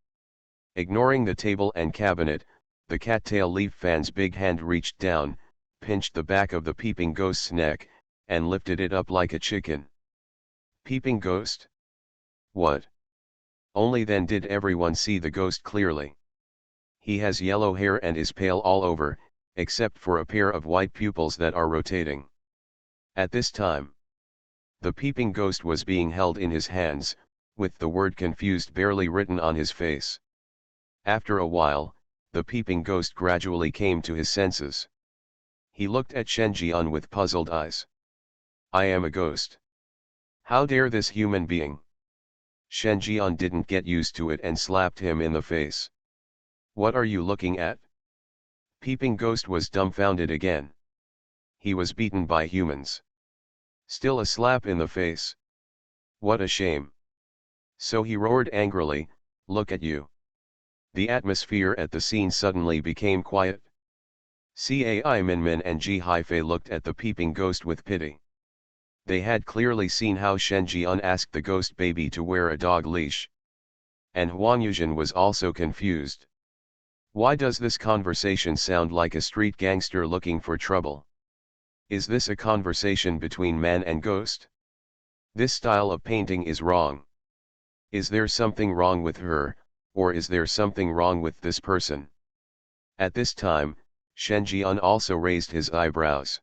Ignoring the table and cabinet, the cattail leaf fan's big hand reached down, pinched the back of the peeping ghost's neck, and lifted it up like a chicken. Peeping ghost? What? Only then did everyone see the ghost clearly. He has yellow hair and is pale all over, except for a pair of white pupils that are rotating. At this time, the peeping ghost was being held in his hands, with the word "confused" barely written on his face. After a while, the peeping ghost gradually came to his senses. He looked at Shen Jian with puzzled eyes. "I am a ghost. How dare this human being?" Shen Jian didn't get used to it and slapped him in the face. "What are you looking at?" Peeping ghost was dumbfounded again. He was beaten by humans. Still a slap in the face. What a shame. So he roared angrily, "Look at you." The atmosphere at the scene suddenly became quiet. Cai Minmin and Ji Haifei looked at the peeping ghost with pity. They had clearly seen how Shen Jian asked the ghost baby to wear a dog leash. And Huang Yuzhen was also confused. Why does this conversation sound like a street gangster looking for trouble? Is this a conversation between man and ghost? This style of painting is wrong. Is there something wrong with her, or is there something wrong with this person? At this time, Shen Jian also raised his eyebrows.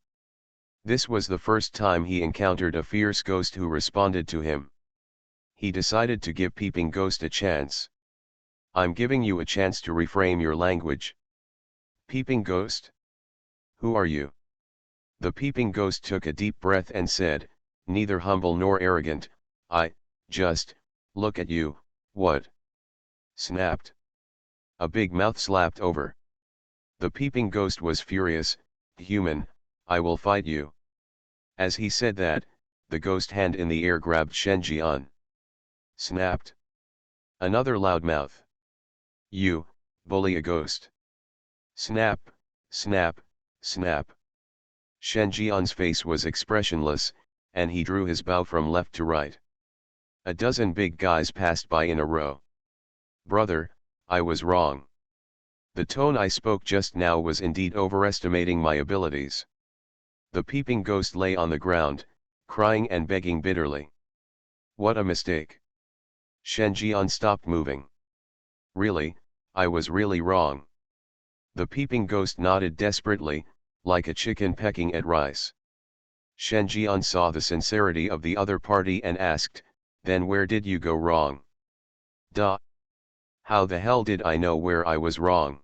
This was the first time he encountered a fierce ghost who responded to him. He decided to give peeping ghost a chance. "I'm giving you a chance to reframe your language." "Peeping ghost? Who are you?" The peeping ghost took a deep breath and said, neither humble nor arrogant, "I, just, look at you, what?" Snapped. A big mouth slapped over. The peeping ghost was furious. "Human, I will fight you." As he said that, the ghost hand in the air grabbed Shen Jian. Snapped. Another loud mouth. "You, bully a ghost." Snap, snap, snap. Shen Jian's face was expressionless, and he drew his bow from left to right. A dozen big guys passed by in a row. "Brother, I was wrong. The tone I spoke just now was indeed overestimating my abilities." The peeping ghost lay on the ground, crying and begging bitterly. "What a mistake." Shen Jian stopped moving. "Really, I was really wrong." The peeping ghost nodded desperately, like a chicken pecking at rice. Shen Jian saw the sincerity of the other party and asked, "Then where did you go wrong?" "Duh. How the hell did I know where I was wrong?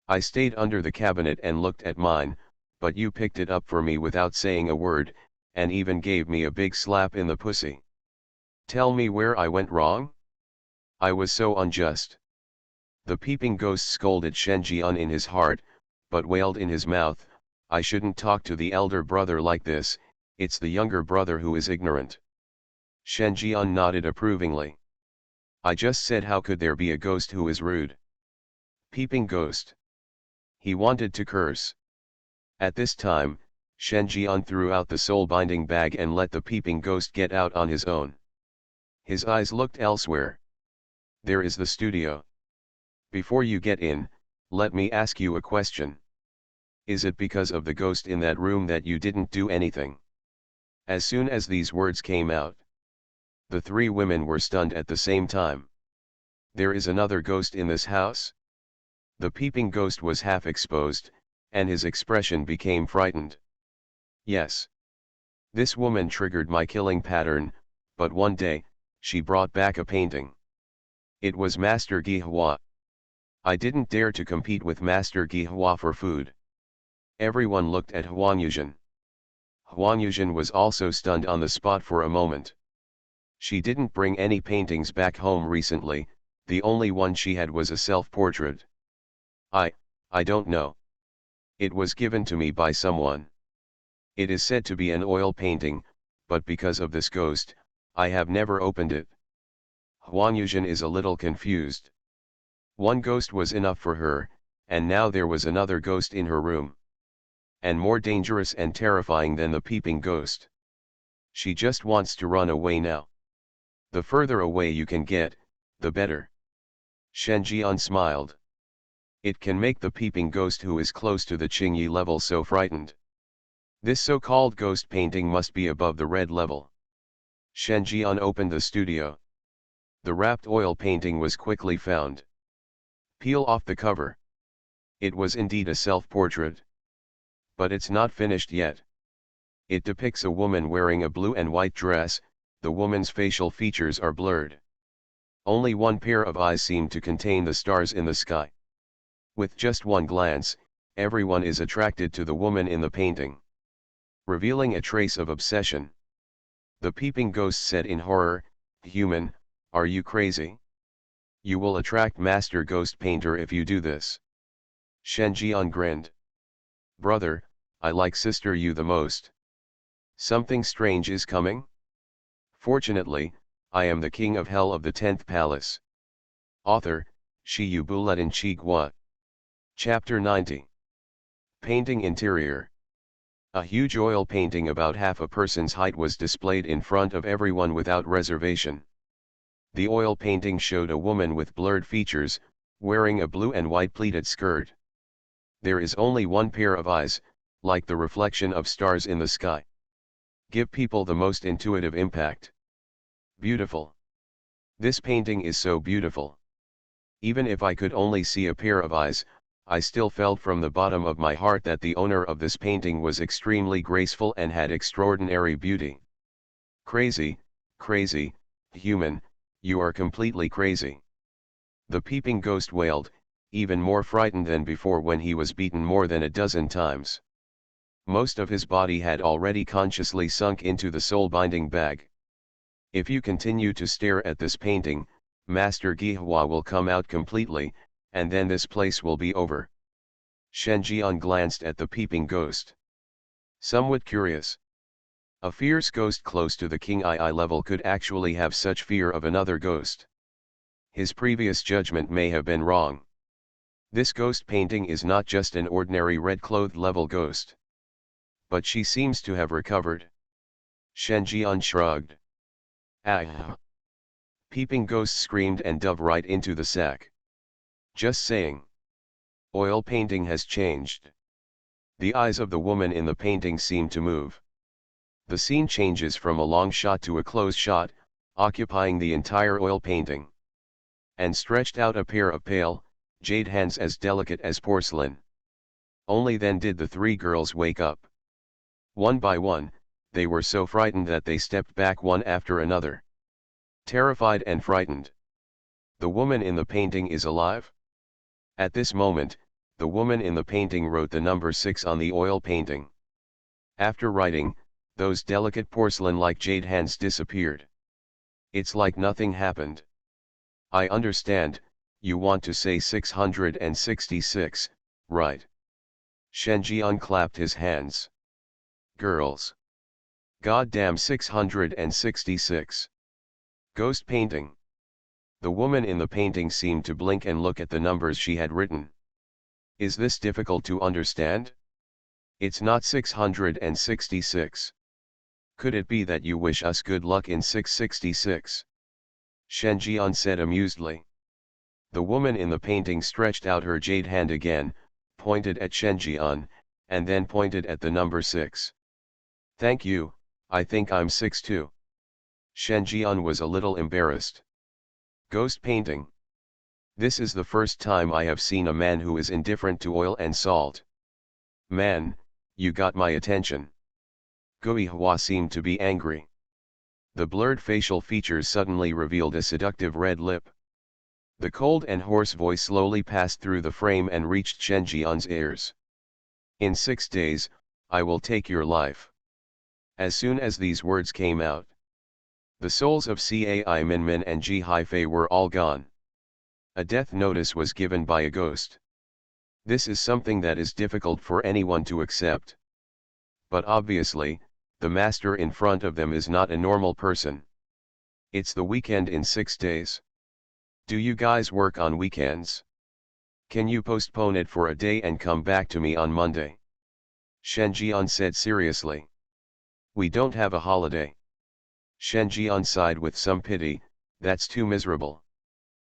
I stayed under the cabinet and looked at mine, but you picked it up for me without saying a word, and even gave me a big slap in the pussy. Tell me where I went wrong? I was so unjust." The peeping ghost scolded Shen Jian in his heart, but wailed in his mouth, "I shouldn't talk to the elder brother like this, it's the younger brother who is ignorant." Shen Jian nodded approvingly. "I just said how could there be a ghost who is rude?" Peeping ghost. He wanted to curse. At this time, Shen Jian threw out the soul-binding bag and let the peeping ghost get out on his own. His eyes looked elsewhere. There is the studio. Before you get in, let me ask you a question. Is it because of the ghost in that room that you didn't do anything? As soon as these words came out, the three women were stunned at the same time. There is another ghost in this house? The peeping ghost was half exposed, and his expression became frightened. Yes. This woman triggered my killing pattern, but one day, she brought back a painting. It was Master Gihua. I didn't dare to compete with Master Gihua for food. Everyone looked at Huang Yuzhen. Huang Yuzhen was also stunned on the spot for a moment. She didn't bring any paintings back home recently, the only one she had was a self-portrait. I don't know. It was given to me by someone. It is said to be an oil painting, but because of this ghost, I have never opened it. Huang Yuzhen is a little confused. One ghost was enough for her, and now there was another ghost in her room. And more dangerous and terrifying than the peeping ghost. She just wants to run away now. The further away you can get, the better. Shen Jian smiled. It can make the peeping ghost who is close to the Qingyi level so frightened. This so-called ghost painting must be above the red level. Shen Jian opened the studio. The wrapped oil painting was quickly found. Peel off the cover. It was indeed a self-portrait. But it's not finished yet. It depicts a woman wearing a blue and white dress, the woman's facial features are blurred. Only one pair of eyes seem to contain the stars in the sky. With just one glance, everyone is attracted to the woman in the painting. Revealing a trace of obsession. The peeping ghost said in horror, "Human, are you crazy? You will attract Master Ghost Painter if you do this." Shen Jian grinned. "Brother, I like sister you the most. Something strange is coming? Fortunately, I am the king of hell of the 10th palace." Author, Shi Yu Buletin Chi Gua. Chapter 90. Painting Interior. A huge oil painting about half a person's height was displayed in front of everyone without reservation. The oil painting showed a woman with blurred features, wearing a blue and white pleated skirt. There is only one pair of eyes, like the reflection of stars in the sky. Give people the most intuitive impact. Beautiful. This painting is so beautiful. Even if I could only see a pair of eyes, I still felt from the bottom of my heart that the owner of this painting was extremely graceful and had extraordinary beauty. Crazy, crazy, human, you are completely crazy. The peeping ghost wailed, even more frightened than before when he was beaten more than a dozen times. Most of his body had already consciously sunk into the soul-binding bag. If you continue to stare at this painting, Master Gihua will come out completely, and then this place will be over. Shen Jian glanced at the peeping ghost. Somewhat curious. A fierce ghost close to the King II level could actually have such fear of another ghost. His previous judgment may have been wrong. This ghost painting is not just an ordinary red-clothed level ghost. But she seems to have recovered. Shen Jian shrugged. Ah! Peeping ghost screamed and dove right into the sack. Just saying. Oil painting has changed. The eyes of the woman in the painting seem to move. The scene changes from a long shot to a close shot, occupying the entire oil painting. And stretched out a pair of pale, jade hands as delicate as porcelain. Only then did the three girls wake up. One by one, they were so frightened that they stepped back one after another. Terrified and frightened. The woman in the painting is alive? At this moment, the woman in the painting wrote the number 6 on the oil painting. After writing, those delicate porcelain-like jade hands disappeared. It's like nothing happened. I understand, you want to say 666, right? Shen Jian clapped his hands. Girls. Goddamn 666. Ghost painting. The woman in the painting seemed to blink and look at the numbers she had written. Is this difficult to understand? It's not 666. Could it be that you wish us good luck in 666? Shen Jian said amusedly. The woman in the painting stretched out her jade hand again, pointed at Shen Jian, and then pointed at the number 6. Thank you, I think I'm 6 too. Shen Jian was a little embarrassed. Ghost painting. This is the first time I have seen a man who is indifferent to oil and salt. Man, you got my attention. Gui Hua seemed to be angry. The blurred facial features suddenly revealed a seductive red lip. The cold and hoarse voice slowly passed through the frame and reached Shen Jian's ears. In 6 days, I will take your life. As soon as these words came out, the souls of Cai Minmin and Ji Haifei were all gone. A death notice was given by a ghost. This is something that is difficult for anyone to accept. But obviously, the master in front of them is not a normal person. It's the weekend in 6 days. Do you guys work on weekends? Can you postpone it for a day and come back to me on Monday? Shen Jian said seriously. We don't have a holiday. Shen Jian sighed with some pity, that's too miserable.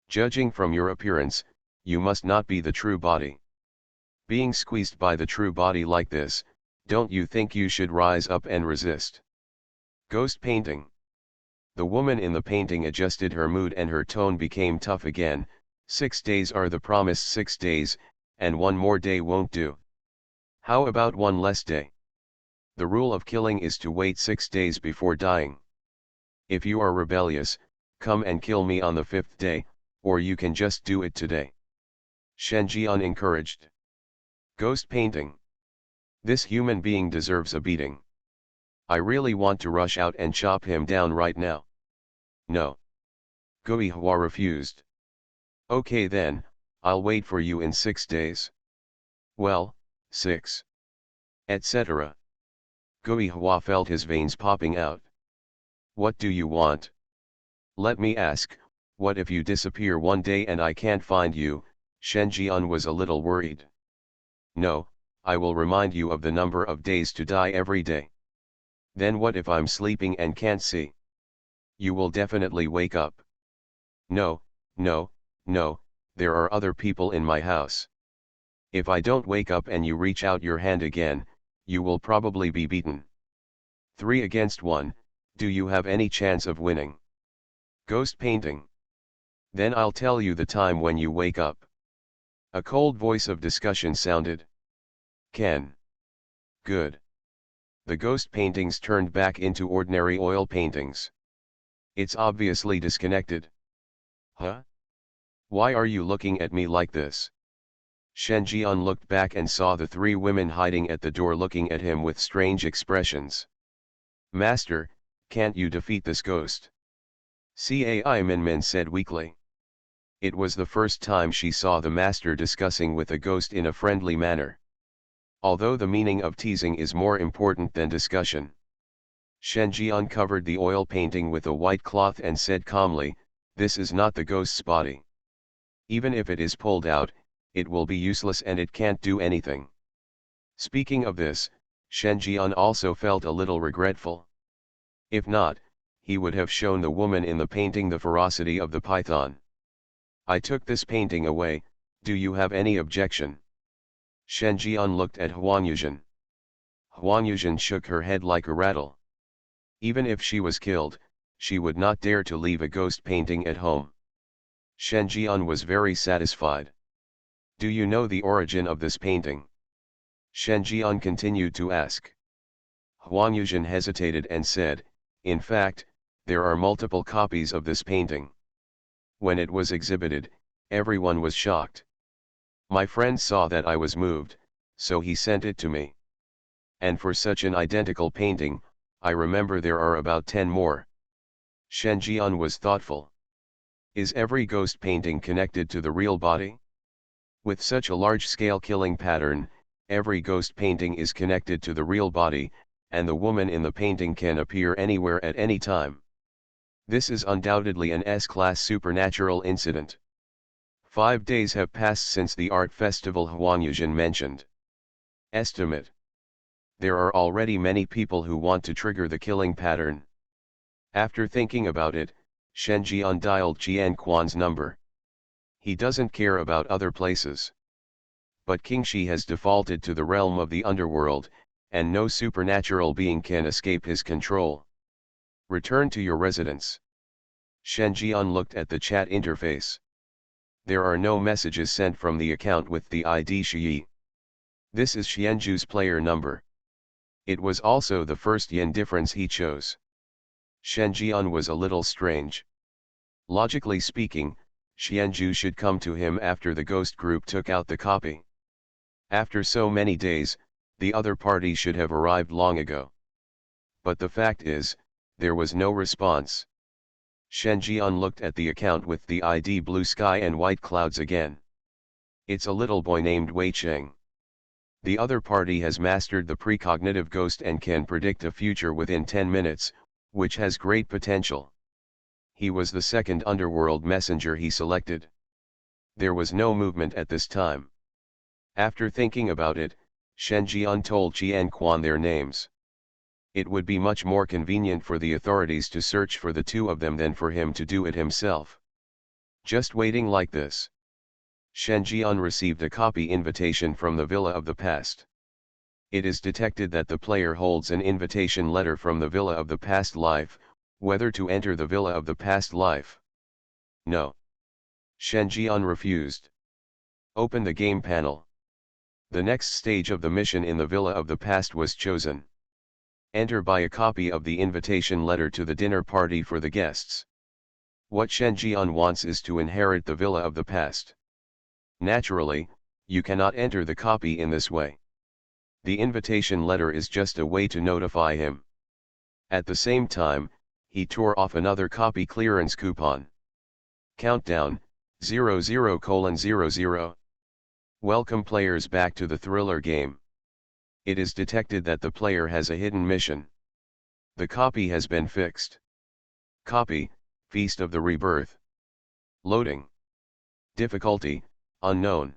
Judging from your appearance, you must not be the true body. Being squeezed by the true body like this, don't you think you should rise up and resist? Ghost painting. The woman in the painting adjusted her mood and her tone became tough again. 6 days are the promised 6 days, and one more day won't do. How about one less day? The rule of killing is to wait 6 days before dying. If you are rebellious, come and kill me on the 5th day, or you can just do it today. Shen Jian encouraged. Ghost painting. This human being deserves a beating. I really want to rush out and chop him down right now. No. Gui Hua refused. Okay then, I'll wait for you in 6 days. Well, 6. Etc. Gui Hua felt his veins popping out. What do you want? Let me ask, what if you disappear one day and I can't find you? Shen Jian was a little worried. No, I will remind you of the number of days to die every day. Then what if I'm sleeping and can't see? You will definitely wake up. No, no, no, there are other people in my house. If I don't wake up and you reach out your hand again, you will probably be beaten. 3 against 1, do you have any chance of winning? Ghost painting. Then I'll tell you the time when you wake up. A cold voice of discussion sounded. Ken. Good. The ghost paintings turned back into ordinary oil paintings. It's obviously disconnected. Huh? Why are you looking at me like this? Shen Jian looked back and saw the 3 women hiding at the door looking at him with strange expressions. Master, can't you defeat this ghost? Cai Minmin said weakly. It was the first time she saw the master discussing with a ghost in a friendly manner. Although the meaning of teasing is more important than discussion. Shen Jian covered the oil painting with a white cloth and said calmly, this is not the ghost's body. Even if it is pulled out, it will be useless and it can't do anything. Speaking of this, Shen Jian also felt a little regretful. If not, he would have shown the woman in the painting the ferocity of the python. I took this painting away, do you have any objection? Shen Jian looked at Huang Yuzhen. Huang Yuzhen shook her head like a rattle. Even if she was killed, she would not dare to leave a ghost painting at home. Shen Jian was very satisfied. Do you know the origin of this painting? Shen Jian continued to ask. Huang Yuzhen hesitated and said, in fact, there are multiple copies of this painting. When it was exhibited, everyone was shocked. My friend saw that I was moved, so he sent it to me. And for such an identical painting, I remember there are about 10 more. Shen Jian was thoughtful. Is every ghost painting connected to the real body? With such a large-scale killing pattern, every ghost painting is connected to the real body, and the woman in the painting can appear anywhere at any time. This is undoubtedly an S-class supernatural incident. 5 days have passed since the art festival Huang Yuzhen mentioned. Estimate. There are already many people who want to trigger the killing pattern. After thinking about it, Shen Jian dialed Jian Quan's number. He doesn't care about other places. But King Shi has defaulted to the realm of the underworld, and no supernatural being can escape his control. Return to your residence. Shen Jian looked at the chat interface. There are no messages sent from the account with the ID Shi. This is Xianzhu's player number. It was also the first yen difference he chose. Shen Jian was a little strange. Logically speaking, Xianzhu should come to him after the ghost group took out the copy. After so many days, the other party should have arrived long ago. But the fact is, there was no response. Shen Jian looked at the account with the ID blue sky and white clouds again. It's a little boy named Wei Cheng. The other party has mastered the precognitive ghost and can predict a future within 10 minutes, which has great potential. He was the second underworld messenger he selected. There was no movement at this time. After thinking about it, Shen Jian told Jian Quan their names. It would be much more convenient for the authorities to search for the two of them than for him to do it himself. Just waiting like this. Shen Jian received a copy invitation from the Villa of the Past. It is detected that the player holds an invitation letter from the Villa of the Past life, whether to enter the Villa of the Past life. No. Shen Jian refused. Open the game panel. The next stage of the mission in the Villa of the Past was chosen. Enter by a copy of the invitation letter to the dinner party for the guests. What Shen Jian wants is to inherit the Villa of the Past. Naturally, you cannot enter the copy in this way. The invitation letter is just a way to notify him. At the same time, he tore off another copy clearance coupon. Countdown, 00:00. Welcome players back to the thriller game. It is detected that the player has a hidden mission. The copy has been fixed. Copy, Feast of the Rebirth. Loading. Difficulty, unknown.